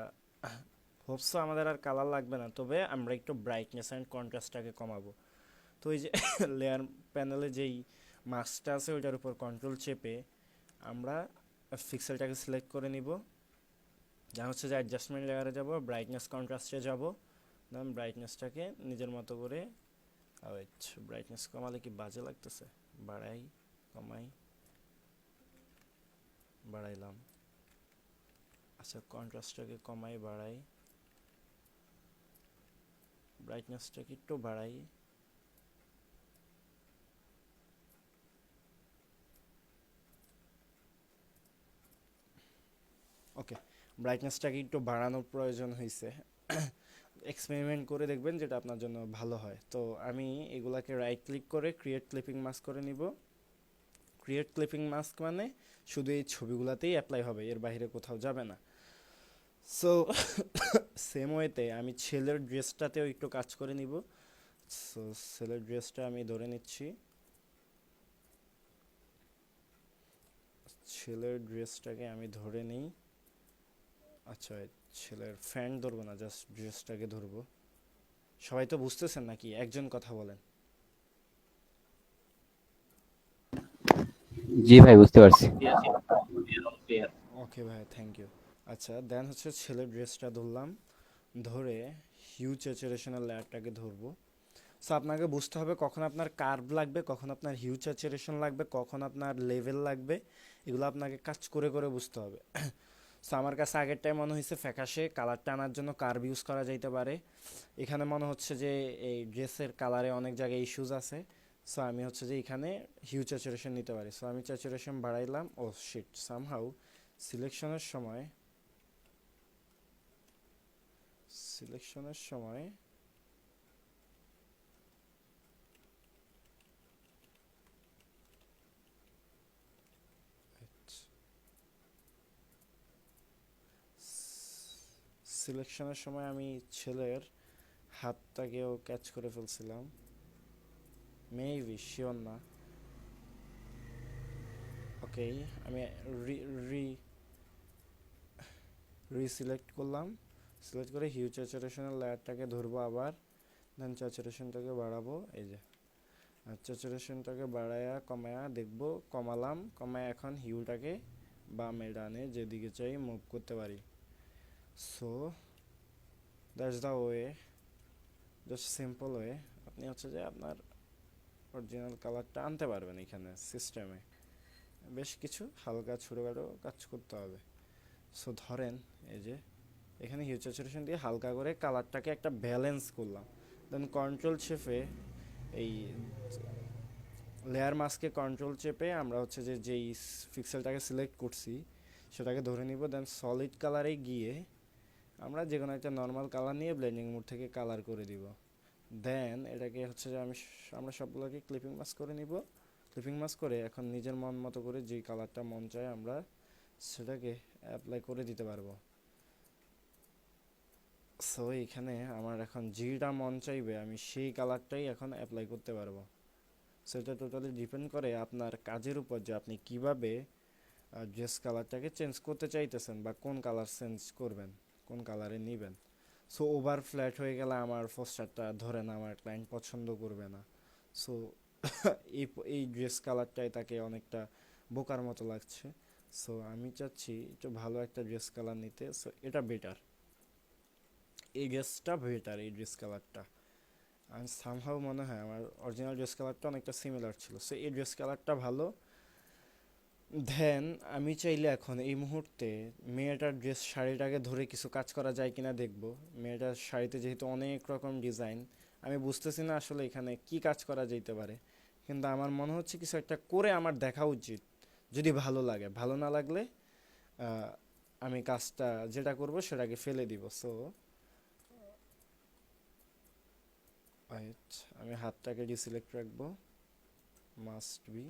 হোপসো আমাদের আর কালার লাগবে না, তবে আমরা একটু ব্রাইটনেস অ্যান্ড কন্ট্রাস্টটাকে কমাবো। তো এই যে লেয়ার প্যানেলে যেই মাস্কটা আছে ওইটার উপর কন্ট্রোল চেপে আমরা পিক্সেলটাকে সিলেক্ট করে নিব, যা হচ্ছে যে অ্যাডজাস্টমেন্ট লেয়ারে যাব, ব্রাইটনেস কন্ট্রাস্টে যাব, দেন ব্রাইটনেসটাকে নিজের মতো করে, ওয়েট ব্রাইটনেস কমালে কি বাজে লাগতেছে, বাড়াই কমাই, বাড়াইলাম। আচ্ছা কন্ট্রাস্টটাকে কমাই বাড়াই, ব্রাইটনেসটাকে একটু বাড়াই, ওকে ব্রাইটনেসটাকে একটু বাড়ানোর প্রয়োজন হয়েছে। এক্সপেরিমেন্ট করে দেখবেন যেটা আপনার জন্য ভালো হয়। তো আমি এগুলাকে রাইট ক্লিক করে ক্রিয়েট ক্লিপিং মাস্ক করে নিব। ক্রিয়েট ক্লিপিং মাস্ক মানে শুধু এই ছবিগুলোতেই অ্যাপ্লাই হবে, এর বাইরে কোথাও যাবে না। সো সেম ওয়েতে আমি ছেলের ড্রেসটাতেও একটু কাজ করে নিব। সো ছেলের ড্রেসটা আমি ধরে নিচ্ছি, ছেলের ড্রেসটাকে আমি ধরে নিই। আচ্ছা ছেলের ফ্যান্ট ধরবো না, জাস্ট ড্রেসটাকে ধরবো। সবাই তো বুঝতেছেন নাকি? একজন কথা বলেন। জি ভাই, বুঝতে পারছি। ওকে ভাই, থ্যাংক ইউ। আচ্ছা দেন হচ্ছে ছেলের ড্রেসটা ধরলাম, ধরে হিউ স্যাচুরেশনের লেয়ারটাকে ধরবো। সো আপনাকে বুঝতে হবে কখন আপনার কার্ভ লাগবে, কখন আপনার হিউ স্যাচুরেশন লাগবে, কখন আপনার লেভেল লাগবে, এগুলো আপনাকে কাজ করে করে বুঝতে হবে। সো আমার কাছে আগেরটাই মনে হয়েছে ফ্যাকাশে কালারটা আনার জন্য কার্ভ ইউজ করা যাইতে পারে, এখানে মনে হচ্ছে যে এই ড্রেসের কালারে অনেক জায়গায় ইস্যুজ আছে। সো আমি হচ্ছে যে এখানে হিউ স্যাচুরেশন নিতে পারি। সো আমি স্যাচুরেশন বাড়াইলাম। ও শিট, সামহাউ সিলেকশনের সময় সিলেকশনের সময় সিলেকশনের সময় আমি ছেলের হাতটাকেও ক্যাচ করে ফেলছিলাম, মেবি শিওর না। ওকে, আমি রি রি রিসিলেক্ট করলাম, সিলেক্ট করে হিউ স্যাচুরেশনের লেয়ারটাকে ধরবো আবার, দেন স্যাচুরেশনটাকে বাড়াবো। এই যে স্যাচুরেশনটাকে বাড়ায়া কমায়া দেখবো, কমালাম, কমায়া এখন হিউটাকে বামে ডানে যেদিকে চাই মুভ করতে পারি। So that's the way, just simple way আপনি হচ্ছে যে আপনার অরিজিনাল কালারটা আনতে পারবেন এখানে সিস্টেমে। বেশ কিছু হালকা ছোটোখাটো কাজ করতে হবে। সো ধরেন এই যে এখানে হিউ স্যাচুরেশন দিয়ে হালকা করে কালারটাকে একটা ব্যালেন্স করলাম, দেন কন্ট্রোল চেপে এই লেয়ার মাস্কে কন্ট্রোল চেপে আমরা হচ্ছে যে যেই পিক্সেলটাকে সিলেক্ট করছি সেটাকে ধরে নিব, দেন সলিড কালারে গিয়ে আমরা যে কোনো একটা নর্মাল কালার নিয়ে ব্লেন্ডিং মোড থেকে কালার করে দিব। দেন এটাকে হচ্ছে যে আমরা সবগুলোকে ক্লিপিং মাস্ক করে নিব। ক্লিপিং মাস্ক করে এখন নিজের মন মতো করে যেই কালারটা মন চায় আমরা সেটাকে অ্যাপ্লাই করে দিতে পারবো। সো এখানে আমার এখন যেটা মন চাইবে আমি সেই কালারটাই এখন অ্যাপ্লাই করতে পারবো। সেটা টোটালি ডিপেন্ড করে আপনার কাজের উপর যে আপনি কিভাবে ড্রেস কালারটাকে চেঞ্জ করতে চাইতেছেন বা কোন কালার চেঞ্জ করবেন, কোন কালারে নেবেন। সো ওভার ফ্ল্যাট হয়ে গেলে আমার পোস্টারটা ধরেন আমার ক্লায়েন্ট পছন্দ করবে না। সো এই ড্রেস কালারটাই তাকে অনেকটা বোকার মতো লাগছে। সো আমি চাচ্ছি একটু ভালো একটা ড্রেস কালার নিতে। সো এটা বেটার, এই ড্রেসটা বেটার, এই ড্রেস কালারটা আর সামহাও মনে হয় আমার অরিজিনাল ড্রেস কালারটা অনেকটা সিমিলার ছিল। সো এই ড্রেস কালারটা ভালো। দেন আমি চাইলে এখন এই মুহূর্তে মেয়েটার ড্রেস শাড়িটাকে ধরে কিছু কাজ করা যায় কিনা দেখব। মেয়েটার শাড়িতে যেহেতু অনেক রকম ডিজাইন, আমি বুঝতেছি না আসলে এখানে কি কাজ করা যেতে পারে, কিন্তু আমার মনে হচ্ছে কিছু একটা করে আমার দেখা উচিত। যদি ভালো লাগে, ভালো না লাগলে আমি কাজটা যেটা করব সেটাকে ফেলে দিব। সো আমি হাতটাকে ডিসিলেক্ট রাখবো, মাস্ট বি।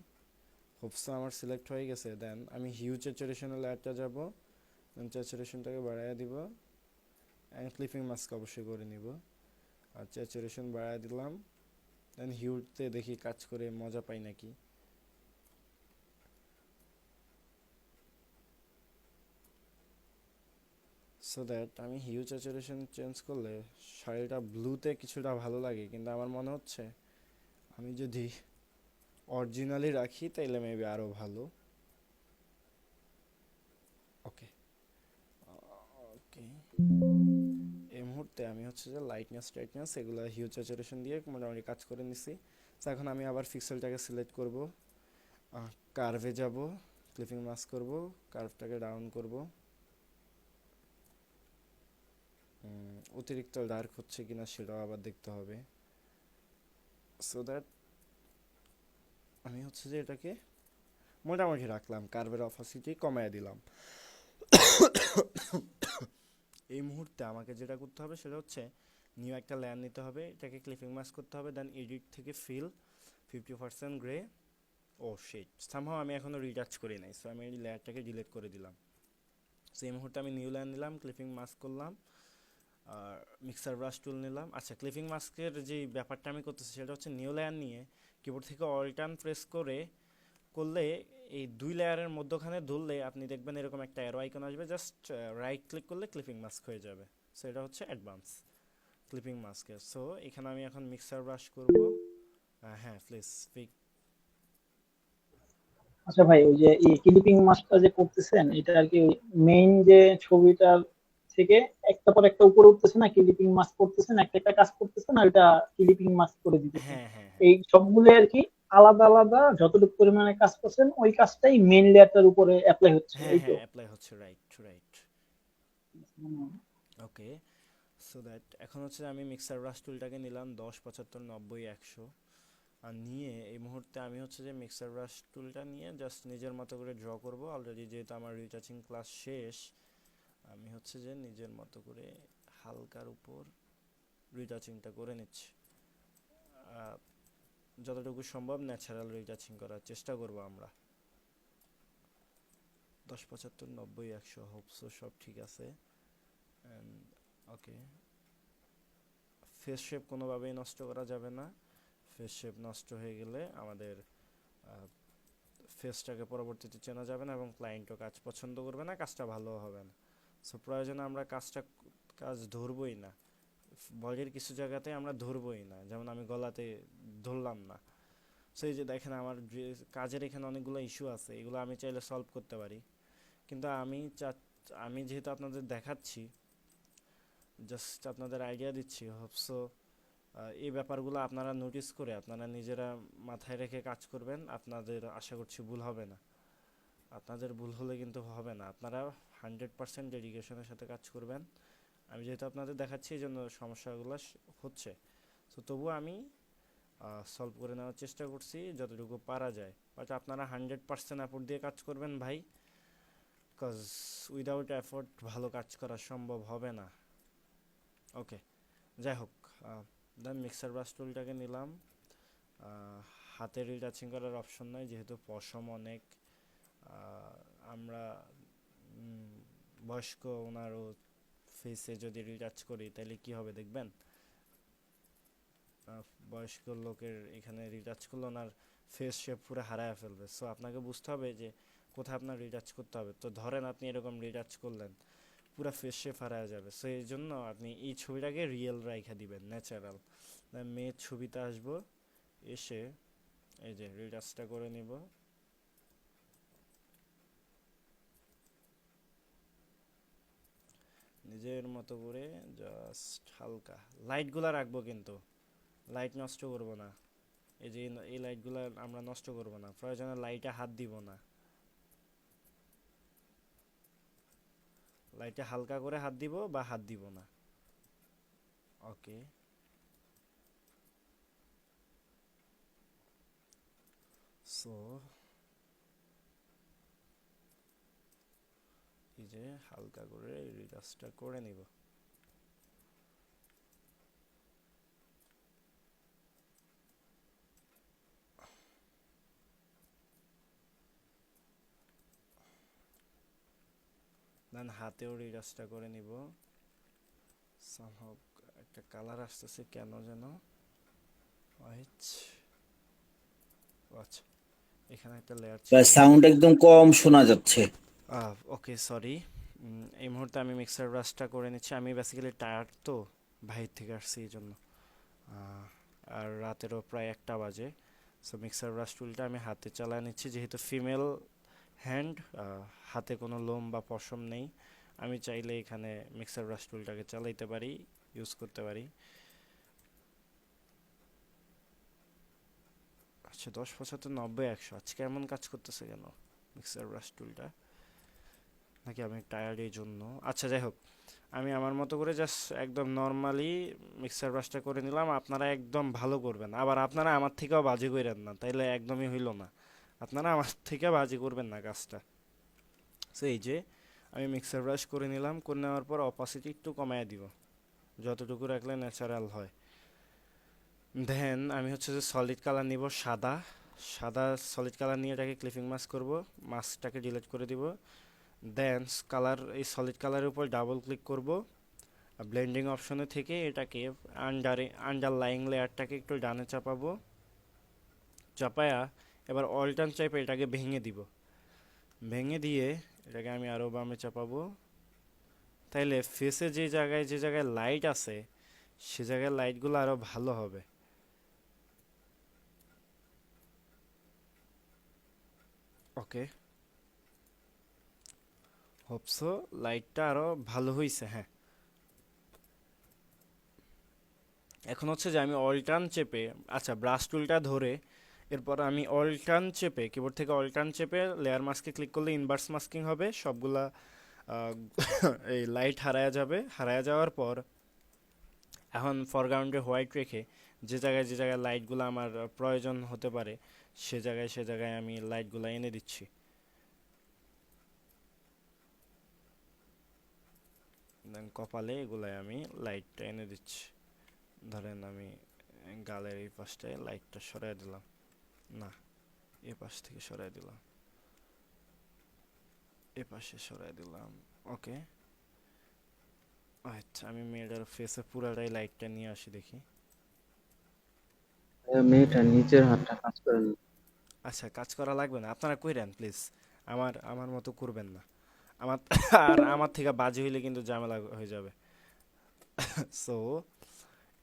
হোপসো আমার সিলেক্ট হয়ে গেছে। দেন আমি হিউ স্যাচুরেশনের লেয়ারটা যাব, দেন স্যাচুরেশনটাকে বাড়ায় দিব, অ্যান্ড ক্লিপিং মাস্ক অবশ্যই করে নিব। আর স্যাচুরেশন বাড়ায় দিলাম, দেন হিউতে দেখি কাজ করে মজা পাই নাকি। সো দ্যাট আমি হিউ স্যাচুরেশন চেঞ্জ করলে শাড়িটা ব্লুতে কিছুটা ভালো লাগে, কিন্তু আমার মনে হচ্ছে আমি যদি অরিজিনালি রাখি তাইলে মেবি আরও ভালো। ওকে ওকে, এই মুহূর্তে আমি হচ্ছে যে লাইটনেস টাইটনেস এগুলো হিউজ স্যাচুরেশন দিয়ে মোটামুটি কাজ করে নিছি। তো এখন আমি আবার পিক্সেলটাকে সিলেক্ট করব, কার্ভে যাব, ক্লিপিং মাস্ক করব, কার্ভটাকে ডাউন করব, অতিরিক্ত ডার্ক হচ্ছে কিনা সেটাও আবার দেখতে হবে। সো দ্যাট আমি হচ্ছে যে এটাকে মোটামুটি রাখলাম, কার্ভের অপাসিটি কমায় দিলাম। এই মুহূর্তে আমাকে যেটা করতে হবে সেটা হচ্ছে নিউ একটা লেয়ার নিতে হবে, এটাকে ক্লিপিং মাস্ক করতে হবে, দেন এডিট থেকে ফিল 50% গ্রে। ও শিট, সামহাও আমি এখনও রিটাচ করি নাই। সো আমি এই লেয়ারটাকে ডিলিট করে দিলাম। সো এই মুহূর্তে আমি নিউ লেয়ার নিলাম, ক্লিপিং মাস্ক করলাম, আর মিক্সার ব্রাশ টুল নিলাম। আচ্ছা, ক্লিপিং মাস্কের যে ব্যাপারটা আমি করতেছি সেটা হচ্ছে নিউ লেয়ার নিয়ে কিবোর্ড থেকে অল্টার্ন প্রেস করলে এই দুই লেয়ারের মধ্যখানে ধরলে আপনি দেখবেন এরকম একটা অ্যারো আইকন আসবে, জাস্ট রাইট ক্লিক করলে ক্লিপিং মাস্ক হয়ে যাবে। সো এটা হচ্ছে অ্যাডভান্স ক্লিপিং মাস্কের। সো এখানে আমি এখন মিক্সার ব্রাশ করব। হ্যাঁ প্লিজ স্পিক। আচ্ছা ভাই, ওই যে এই ক্লিপিং মাস্কটা যে করতেছেন এটা আর কি মেইন যে ছবিটার থেকে একটা পর একটা উপরে উঠতেছে না, ক্লিপিং মাস্ক করতেছেন, একটা একটা কাজ করতেছেন আর এটা ক্লিপিং মাস্ক করে দিতেছেন। হ্যাঁ হ্যাঁ হ্যাঁ এই সবগুলো আর কি আলাদা আলাদা যতটুকু পরিমাণে কাজ করছেন ওই কাজটাই মেইন লেয়ারটার উপরে অ্যাপ্লাই হচ্ছে, হ্যাঁ এই তো? হ্যাঁ অ্যাপ্লাই হচ্ছে, right right. Okay, so that এখন হচ্ছে আমি মিক্সার ব্রাশ টুলটাকে নিলাম 10, 75, 90, 100 আর নিয়ে এই মুহূর্তে আমি হচ্ছে যে মিক্সার ব্রাশ টুলটা নিয়ে জাস্ট নিজের মতো করে ড্র করব। অলরেডি যেহেতু আমার রিটাচিং ক্লাস শেষ, আমি হচ্ছে যে নিজের মতো করে হালকার উপর রিটাচিংটা করে নিচ্ছি। যতটুকু সম্ভব ন্যাচারাল রিটাচিং করার চেষ্টা করব আমরা। 10, 75, 90, 100 হোপসো সব ঠিক আছে। ওকে, ফেস শেপ কোনোভাবেই নষ্ট করা যাবে না। ফেস শেপ নষ্ট হয়ে গেলে আমাদের ফেসটাকে পরবর্তীতে চেনা যাবে না এবং ক্লায়েন্টও কাজ পছন্দ করবে না, কাজটা ভালো হবে না। সো প্রয়োজনে আমরা কাজ ধরবই না, বডির কিছু জায়গাতে আমরা ধরবই না, যেমন আমি গলাতে ধরলাম না। সো এই যে দেখেন আমার কাজের এখানে অনেকগুলো ইস্যু আছে, এগুলো আমি চাইলে সলভ করতে পারি, কিন্তু আমি যেহেতু আপনাদের দেখাচ্ছি, জাস্ট আপনাদের আইডিয়া দিচ্ছি। হোপসো এই ব্যাপারগুলো আপনারা নোটিস করে আপনারা নিজেরা মাথায় রেখে কাজ করবেন, আপনাদের আশা করছি ভুল হবে না। আপনাদের ভুল হলে কিন্তু হবে না, আপনারা 100% ডেডিকেশনের সাথে কাজ করবেন। আমি যেহেতু আপনাদের দেখাচ্ছি এই জন্য সমস্যাগুলো হচ্ছে, তো তবুও আমি সলভ করে নেওয়ার চেষ্টা করছি যতটুকু পারা যায়। বাট আপনারা 100% এফোর্ট দিয়ে কাজ করবেন ভাই, কজ উইদাউট এফোর্ট ভালো কাজ করা সম্ভব হবে না। ওকে, যাই হোক, দেন মিক্সার ব্রাশ টুলটাকে নিলাম। হাতে রিটাচিং করার অপশন নাই যেহেতু পশম অনেক। আমরা বয়স্ক ওনারও ফেসে যদি রিটাচ করি তাহলে কি হবে দেখবেন, বয়স্ক লোকের এখানে রিটাচ করলে ওনার ফেস শেপ পুরো হারায় ফেলবে। সো আপনাকে বুঝতে হবে যে কোথায় আপনার রিটাচ করতে হবে। তো ধরেন আপনি এরকম রিটাচ করলেন, পুরো ফেস শেপ হারায় যাবে। সো এই জন্য আপনি এই ছবিটাকে রিয়েল রাইখা দিবেন, ন্যাচারাল। মেয়ের ছবিতে আসবো, এসে এই যে রিটাচটা করে নিব। নিজের মতো করে জাস্ট হালকা লাইটগুলা রাখবো, কিন্তু লাইট নষ্ট করব না। এই যে এই লাইটগুলো আমরা নষ্ট করব না, প্রয়োজনে লাইটে হাত দিব না, লাইটে হালকা করে হাত দিব বা হাত দিব না। ওকে, সো এই যে হালকা করে রিটাচটা করে নিব। দেন হাতেও রিটাচটা করে নিব। সামহাউ একটা কালার আসতেছে কেন যেন, আচ্ছা এখানে একটা লেয়ার ছিল। সাউন্ড একদম কম শোনা যাচ্ছে। ওকে সরি, এই মুহূর্তে আমি মিক্সার ব্রাশটা করে নিচ্ছি। আমি বেসিক্যালি টায়ার্ড তো, বাইরে থেকে আসছি এই জন্য, আর রাতেরও প্রায় 1টা বাজে। সো মিক্সার ব্রাশ টুলটা আমি হাতে চালায় নিচ্ছি, যেহেতু ফিমেল হ্যান্ড, হাতে কোনো লোম বা পশম নেই। আমি চাইলে এখানে মিক্সার ব্রাশ টুলটাকে চালাইতে পারি, ইউজ করতে পারি। আচ্ছা 10 75 90 100, আজকে এমন কাজ করতেছে কেন মিক্সার ব্রাশ টুলটা, নাকি আমি টায়ার্ড এই জন্য? আচ্ছা যাই হোক, আমি আমার মতো করে জাস্ট একদম নর্মালি মিক্সার ব্রাশটা করে নিলাম। আপনারা একদম ভালো করবেন, আবার আপনারা আমার থেকেও বাজে করেন না, তাইলে একদমই হইল না। আপনারা আমার থেকে বাজে করবেন না কাজটা। সো এই যে আমি মিক্সার ব্রাশ করে নিলাম, করে নেওয়ার পর অপাসিটি একটু কমায় দিব, যতটুকু রাখলে ন্যাচারাল হয়। দেন আমি হচ্ছে যে সলিড কালার নিব, সাদা সাদা সলিড কালার নিয়ে এটাকে ক্লিপিং মাস্ক করব, মাস্কটাকে ডিলিট করে দিব। দেন কালার, এই সলিড কালারের উপর ডাবল ক্লিক করব, ব্লেন্ডিং অপশনে থেকে এটাকে আন্ডারলাইং লেয়ারটাকে একটু ডানে চাপাবো, চাপায়া এবার অল্টার্ন চাইপে এটাকে ভেঙে দিব। ভেঙে দিয়ে এটাকে আমি আরও বামে চাপাবো, তাইলে ফেসে যে জায়গায় লাইট আছে সে জায়গায় লাইটগুলো আরও ভালো হবে। ওকে, হোপসো লাইটটা আরও ভালো হয়েছে। হ্যাঁ, এখন হচ্ছে যে আমি অল্টার্ন চেপে, আচ্ছা ব্রাশ টুলটা ধরে এরপর আমি অল্টার্ন চেপে, কিবোর্ড থেকে অল্টার্ন চেপে লেয়ার মাস্কে ক্লিক করলে ইনভার্স মাস্কিং হবে, সবগুলা এই লাইট হারায়া যাবে। হারায়া যাওয়ার পর এখন ফরগ্রাউন্ডে হোয়াইট রেখে যে জায়গায় লাইটগুলো আমার প্রয়োজন হতে পারে সে জায়গায় আমি লাইটগুলো এনে দিচ্ছি। দেন কপালে এগুলাই আমি লাইটটা এনে দিচ্ছি। ধরেন আমি গালের এই পাশটায় লাইটটা সরাই দিলাম, না এ পাশ থেকে সরাই দিলাম, এ পাশে সরাই দিলাম। ওকে, আচ্ছা আমি মেয়েটার ফেসে পুরাটাই লাইটটা নিয়ে আসি দেখি। মেয়েটা নিচের হাতটা কাজ করে না। আচ্ছা কাজ করা লাগবে না, আপনারা কইরেন প্লিজ, আমার মতো করবেন না। আমার আর আমার থেকে বাজে হইলে কিন্তু ঝামেলা হয়ে যাবে। সো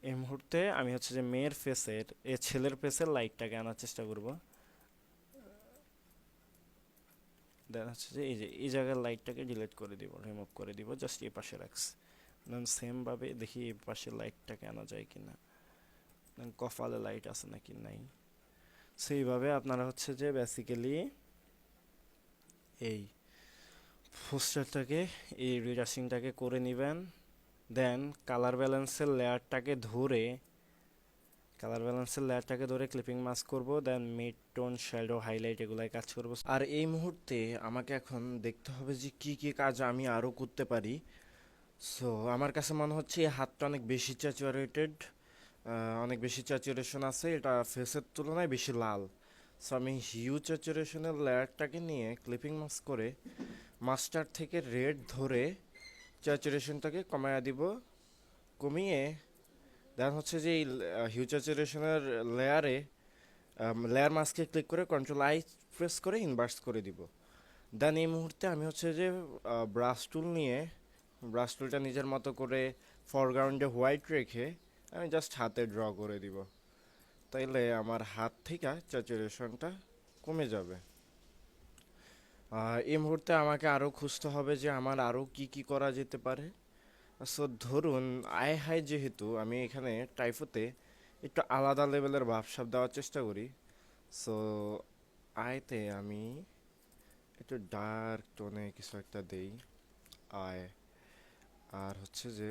এই মুহূর্তে আমি হচ্ছে যে মেয়ের ফেসের, ছেলের ফেসের লাইটটাকে আনার চেষ্টা করব। দেন হচ্ছে যে এই জায়গার লাইটটাকে ডিলিট করে দিব, রিমুভ করে দিব, জাস্ট এই পাশে রাখছি। দেন সেম ভাবে দেখি এই পাশে লাইটটাকে আনা যায় কিনা, দেন কপালে লাইট আছে নাকি নাই। সেইভাবে আপনারা হচ্ছে যে বেসিক্যালি এই পোস্টারটাকে এই রিডাসিংটাকে করে নেবেন। দেন কালার ব্যালেন্সের লেয়ারটাকে ধরে ক্লিপিং মাস্ক করব। দেন মিড টোন, শ্যাডো, হাইলাইট এগুলাই কাজ করব। আর এই মুহূর্তে আমাকে এখন দেখতে হবে যে কি কি কাজ আমি আরও করতে পারি। সো আমার কাছে মনে হচ্ছে এই হাতটা অনেক বেশি স্যাচুরেটেড, অনেক বেশি স্যাচুরেশন আছে, এটা ফেসের তুলনায় বেশি লাল। সো আমি হিউ স্যাচুরেশনের লেয়ারটাকে নিয়ে ক্লিপিং মাস্ক করে মাস্টার থেকে রেড ধরে স্যাচুরেশনটাকে কমায়া দিব। কমিয়ে দেন হচ্ছে যে এই হিউ স্যাচুরেশনের লেয়ার মাস্কে ক্লিক করে কন্ট্রোল আই প্রেস করে ইনভার্স করে দিব। দেন এই মুহূর্তে আমি হচ্ছে যে ব্রাশ টুলটা নিজের মতো করে ফরগ্রাউন্ডে হোয়াইট রেখে আমি জাস্ট হাতে ড্র করে দিব। তাইলে আমার হাত থেকে স্যাচুরেশনটা কমে যাবে। এই মুহূর্তে আমাকে আরও খুঁজতে হবে যে আমার আরও কি কি করা যেতে পারে। সো ধরুন আয় হাই, যেহেতু আমি এখানে টাইফোতে একটু আলাদা লেভেলের ভাবসাব দেওয়ার চেষ্টা করি। সো আয়তে আমি একটু ডার্ক টোনে কিছু একটা দেই আয়, আর হচ্ছে যে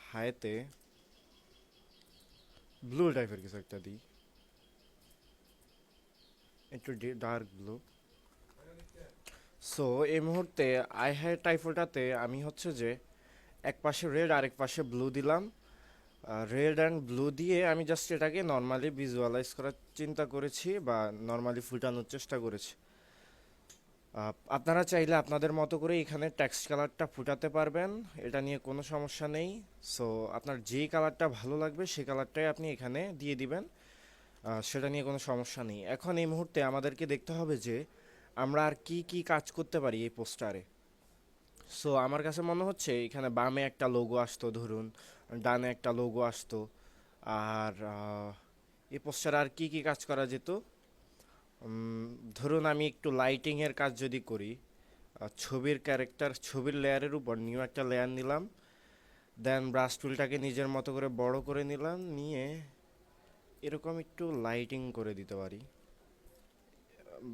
হাইতে ব্লু টাইপের কিছু একটা দিই, একটু ডার্ক ব্লু। সো এই মুহূর্তে আই হাই টাইফোটাতে আমি হচ্ছে যে এক পাশে রেড আরেক পাশে ব্লু দিলাম। রেড অ্যান্ড ব্লু দিয়ে আমি জাস্ট এটাকে নর্মালি ভিজুয়ালাইজ করার চিন্তা করেছি বা নর্মালি ফুটানোর চেষ্টা করেছি। আপনারা চাইলে আপনাদের মতো করে এখানে টেক্সট কালারটা ফুটাতে পারবেন, এটা নিয়ে কোনো সমস্যা নেই। সো আপনার যেই কালারটা ভালো লাগবে সেই কালারটাই আপনি এখানে দিয়ে দিবেন, সেটা নিয়ে কোনো সমস্যা নেই। এখন এই মুহূর্তে আমাদেরকে দেখতে হবে যে আমরা আর কি কি কাজ করতে পারি এই পোস্টারে। সো আমার কাছে মনে হচ্ছে এখানে বামে একটা লোগো আসতো, ধরুন ডানে একটা লোগো আসতো। আর এই পোস্টারে আর কি কি কাজ করা যেত, ধরুন আমি একটু লাইটিংয়ের কাজ যদি করি, ছবির লেয়ারের উপর নিউ একটা লেয়ার নিলাম। দেন ব্রাশ টুলটাকে নিজের মতো করে বড় করে নিলাম, নিয়ে এরকম একটু লাইটিং করে দিতে পারি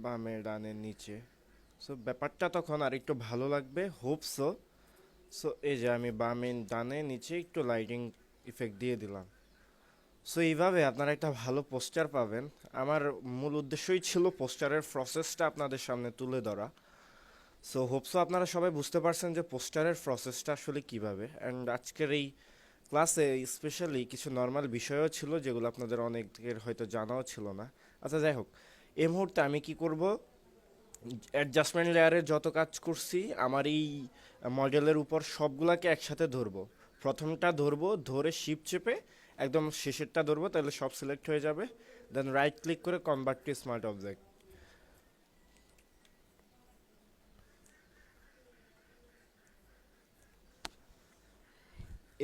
বামে ডানে নিচে। সো ব্যাপারটা তখন আর একটু ভালো লাগবে, হোপসো। সো এই যে আমি বামে ডানে নিচে একটু লাইটিং ইফেক্ট দিয়ে দিলাম। সো এইভাবে আপনারা একটা ভালো পোস্টার পাবেন। আমার মূল উদ্দেশ্যই ছিল পোস্টারের প্রসেসটা আপনাদের সামনে তুলে ধরা। সো হোপসো আপনারা সবাই বুঝতে পারছেন যে পোস্টারের প্রসেসটা আসলে কিভাবে। অ্যান্ড আজকের এই ক্লাসে স্পেশালি কিছু নর্মাল বিষয়ও ছিল যেগুলো আপনাদের অনেকের হয়তো জানাও ছিল না। আচ্ছা যাই হোক, এই মুহূর্তে আমি কি করব, অ্যাডজাস্টমেন্ট লেয়ারে যত কাজ করছি আমার এই মডেলের উপর সবগুলাকে একসাথে ধরবো। প্রথমটা ধরবো, ধরে শিপ চেপে একদম শেষেরটা ধরবো, তাহলে সব সিলেক্ট হয়ে যাবে। দেন রাইট ক্লিক করে কনভার্ট টু স্মার্ট অবজেক্ট।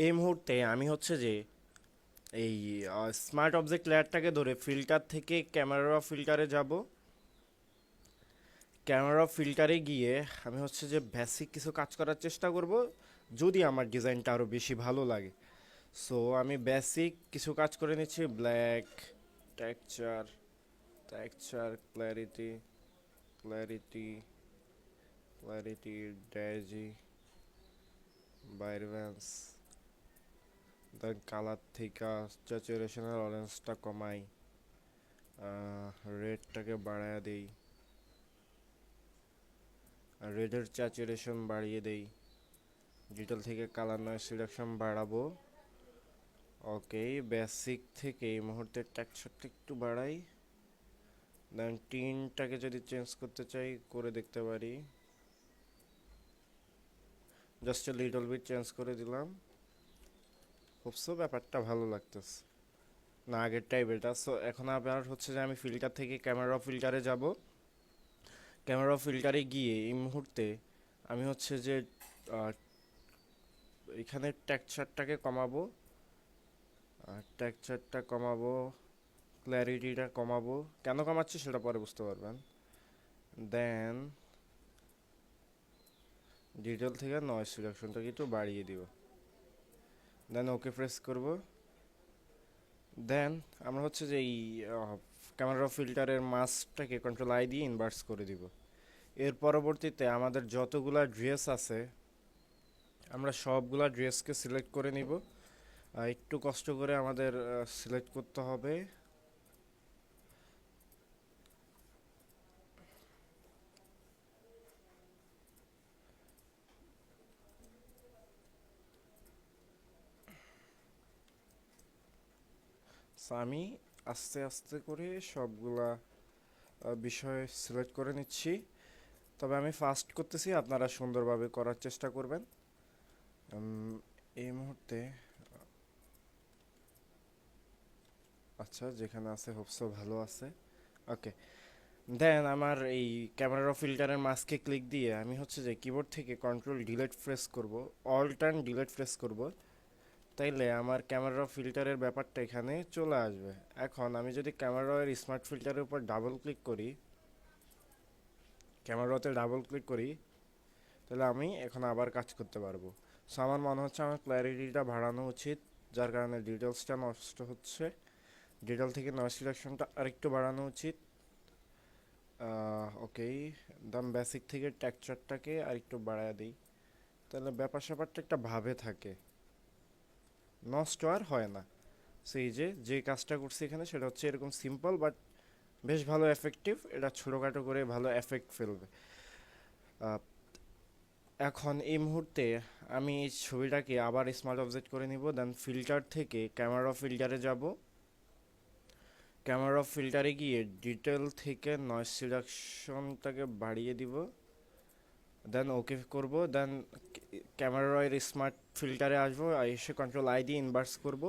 এই মুহূর্তে আমি হচ্ছে যে এই স্মার্ট অবজেক্ট লেয়ারটাকে ধরে ফিল্টার থেকে ক্যামেরা ফিল্টারে যাব। ক্যামেরা ফিল্টারে গিয়ে আমি হচ্ছে যে বেসিক কিছু কাজ করার চেষ্টা করব, যদি আমার ডিজাইনটা আরও বেশি ভালো লাগে। সো আমি বেসিক কিছু কাজ করে নিচ্ছি, ব্ল্যাক, টেক্সচার, ক্ল্যারিটি, ড্যাজি, ভাইব্রেন্স। দেন কালার থেকে স্যাচুরেশনের অরেঞ্জটা কমাই, রেডটাকে বাড়ায় দেই, রেডের স্যাচুরেশন বাড়িয়ে দেই, ডিটেল থেকে কালার নয়েজ রিডাকশন বাড়াবো। ওকে, বেসিক থেকে এই মুহূর্তে টেক্সচারটা একটু বাড়াই। দেন টিনটাকে যদি চেঞ্জ করতে চাই করে দেখতে পারি, জাস্ট লিটল বিট চেঞ্জ করে দিলাম। হোপসো ব্যাপারটা ভালো লাগতেছে না, আগের টাইপেরটা। সো এখন আবার হচ্ছে যে আমি ফিল্টার থেকে ক্যামেরা ফিল্টারে যাব। ক্যামেরা ফিল্টারে গিয়ে এই মুহূর্তে আমি হচ্ছে যে এখানে টেক্সচারটাকে কমাবো, ক্ল্যারিটিটা কমাবো। কেন কমাচ্ছি সেটা পরে বুঝতে পারবেন। দেন ডিটেল থেকে নয়েজ রিডাকশনটাকে একটু বাড়িয়ে দিব। দেন ওকে প্রেস করব। দেন আমরা হচ্ছে যে এই ক্যামেরা ফিল্টারের মাস্কটাকে কন্ট্রোল আই দিয়ে ইনভার্স করে দিব। এর পরবর্তীতে আমাদের যতগুলা ড্রেস আছে আমরা সবগুলা ড্রেসকে সিলেক্ট করে নিব। একটু কষ্ট করে আমাদের সিলেক্ট করতে হবে। So, আমি আস্তে আস্তে করে সবগুলা বিষয় সিলেক্ট করে নিচ্ছি, তবে আমি ফাস্ট করতেছি, আপনারা সুন্দরভাবে করার চেষ্টা করবেন। এই মুহূর্তে আচ্ছা যেখানে আছে হোপসো ভালো আছে। ওকে, দেন আমার এই ক্যামেরা ফিল্টারের মাস্কে ক্লিক দিয়ে আমি হচ্ছে যে কিবোর্ড থেকে কন্ট্রোল ডিলিট প্রেস করব, অল্ট অ্যান্ড ডিলিট প্রেস করব, তাইলে আমার ক্যামেরা ফিল্টারের ব্যাপারটা এখানে চলে আসবে। এখন আমি যদি ক্যামেরার স্মার্ট ফিল্টারের উপর ডাবল ক্লিক করি, ক্যামেরাতে ডাবল ক্লিক করি, তাহলে আমি এখন আবার কাজ করতে পারবো। সো আমার মনে হচ্ছে আমার ক্ল্যারিটিটা বাড়ানো উচিত, যার কারণে ডিটেলসটা নষ্ট হচ্ছে। ডিটেল থেকে নয়েজ রিডাকশনটা আরেকটু বাড়ানো উচিত। ওকে, দাম বেসিক থেকে টেক্সচারটাকে আরেকটু বাড়ায় দিই, তাহলে ব্যাপার স্যাপারটা একটা ভাবে থাকে, নষ্ট আর হয় না। সেই যে কাজটা করছি এখানে সেটা হচ্ছে এরকম সিম্পল বাট বেশ ভালো এফেক্টিভ। এটা ছোটোখাটো করে ভালো এফেক্ট ফেলবে। এখন এই মুহূর্তে আমি এই ছবিটাকে আবার স্মার্ট অবজেক্ট করে নিব, দেন ফিল্টার থেকে ক্যামেরা ফিল্টারে যাব। ক্যামেরা ফিল্টারে গিয়ে ডিটেল থেকে নয়েজ রিডাকশনটাকে বাড়িয়ে দিব, দেন ওকে করব। দেন ক্যামেরার স্মার্ট ফিল্টারে আসবো, এসে কন্ট্রোল আই দিয়ে ইনভার্স করব।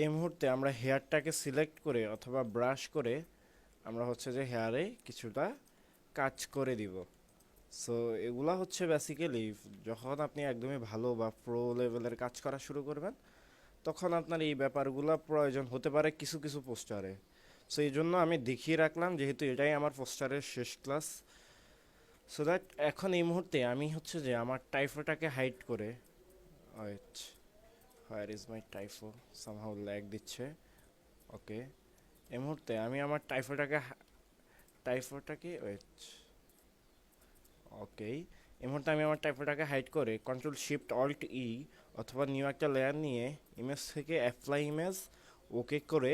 এই মুহূর্তে আমরা হেয়ারটাকে সিলেক্ট করে অথবা ব্রাশ করে আমরা হচ্ছে যে হেয়ারে কিছুটা কাজ করে দিব। সো এগুলা হচ্ছে বেসিক্যালি যখন আপনি একদমই ভালো বা প্রো লেভেলের কাজ করা শুরু করবেন, তখন আপনার এই ব্যাপারগুলো প্রয়োজন হতে পারে কিছু কিছু পোস্টারে। সো এই জন্য আমি দেখিয়ে রাখলাম, যেহেতু এটাই আমার পোস্টারের শেষ ক্লাস। সো দ্যাট এখন এই মুহূর্তে আমি হচ্ছে যে আমার টাইফোটাকে হাইড করে, wait, where is my typo, somehow lag দিচ্ছে। ওকে, এই মুহূর্তে আমি আমার টাইফোটাকে ওয়েট, ওকে, এই মুহূর্তে আমি আমার টাইপোটাকে হাইড করে কন্ট্রোল শিফট অল্ট ই অথবা নিউ একটা লেয়ার নিয়ে ইমেজ থেকে অ্যাপ্লাই ইমেজ ওকে করে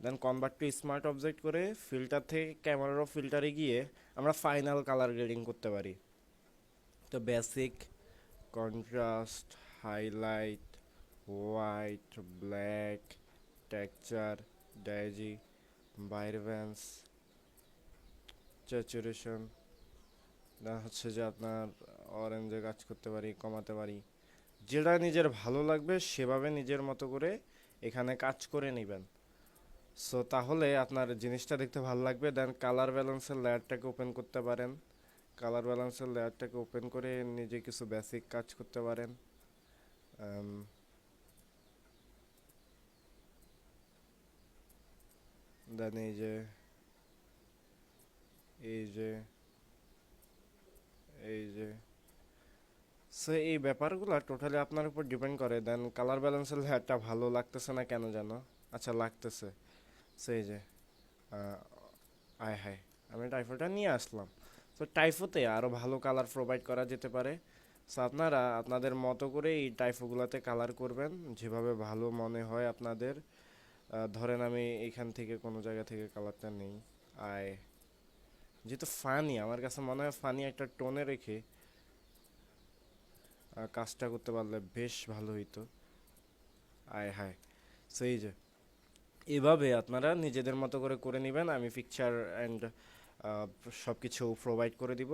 দেন কনভার্ট টু স্মার্ট অবজেক্ট করে ফিল্টার থেকে ক্যামেরার ফিল্টারে গিয়ে আমরা ফাইনাল কালার গ্রেডিং করতে পারি। তো basic, contrast, highlight, white, black, texture, dehaze, vibrance, saturation, হচ্ছে যে আপনার অরেঞ্জে কাজ করতে পারি, কমাতে পারি, যেটা নিজের ভালো লাগবে সেভাবে নিজের মতো করে এখানে কাজ করে নেবেন। সো তাহলে আপনার জিনিসটা দেখতে ভালো লাগবে। দেন কালার ব্যালেন্সের লেয়ারটাকে ওপেন করতে পারেন, কালার ব্যালেন্সের লেয়ারটাকে ওপেন করে নিজে কিছু বেসিক কাজ করতে পারেন। দেন এই যে এই যে এই যে সো এই ব্যাপারগুলো টোটালি আপনার উপর ডিপেন্ড করে। দেন কালার ব্যালেন্সের লেয়ারটা ভালো লাগতেছে না কেন জানো, আচ্ছা লাগতেছে, সেই যে আয় হায়, আমি টাইফোটা নিয়ে আসলাম। তো টাইফোতে আরও ভালো কালার প্রোভাইড করা যেতে পারে। সো আপনারা আপনাদের মতো করে এই টাইফোগুলোতে কালার করবেন যেভাবে ভালো মনে হয় আপনাদের। ধরেন আমি এখান থেকে কোনো জায়গা থেকে কালারটা নেই, আয়, যেহেতু ফানি আমার কাছে মনে হয় ফানি একটা টোনে রেখে কাজটা করতে পারলে বেশ ভালো হইতো। আয় হায়, সেই যে এভাবে আপনারা নিজেদের মতো করে করে নেবেন। আমি পিকচার অ্যান্ড সব কিছু প্রোভাইড করে দিব।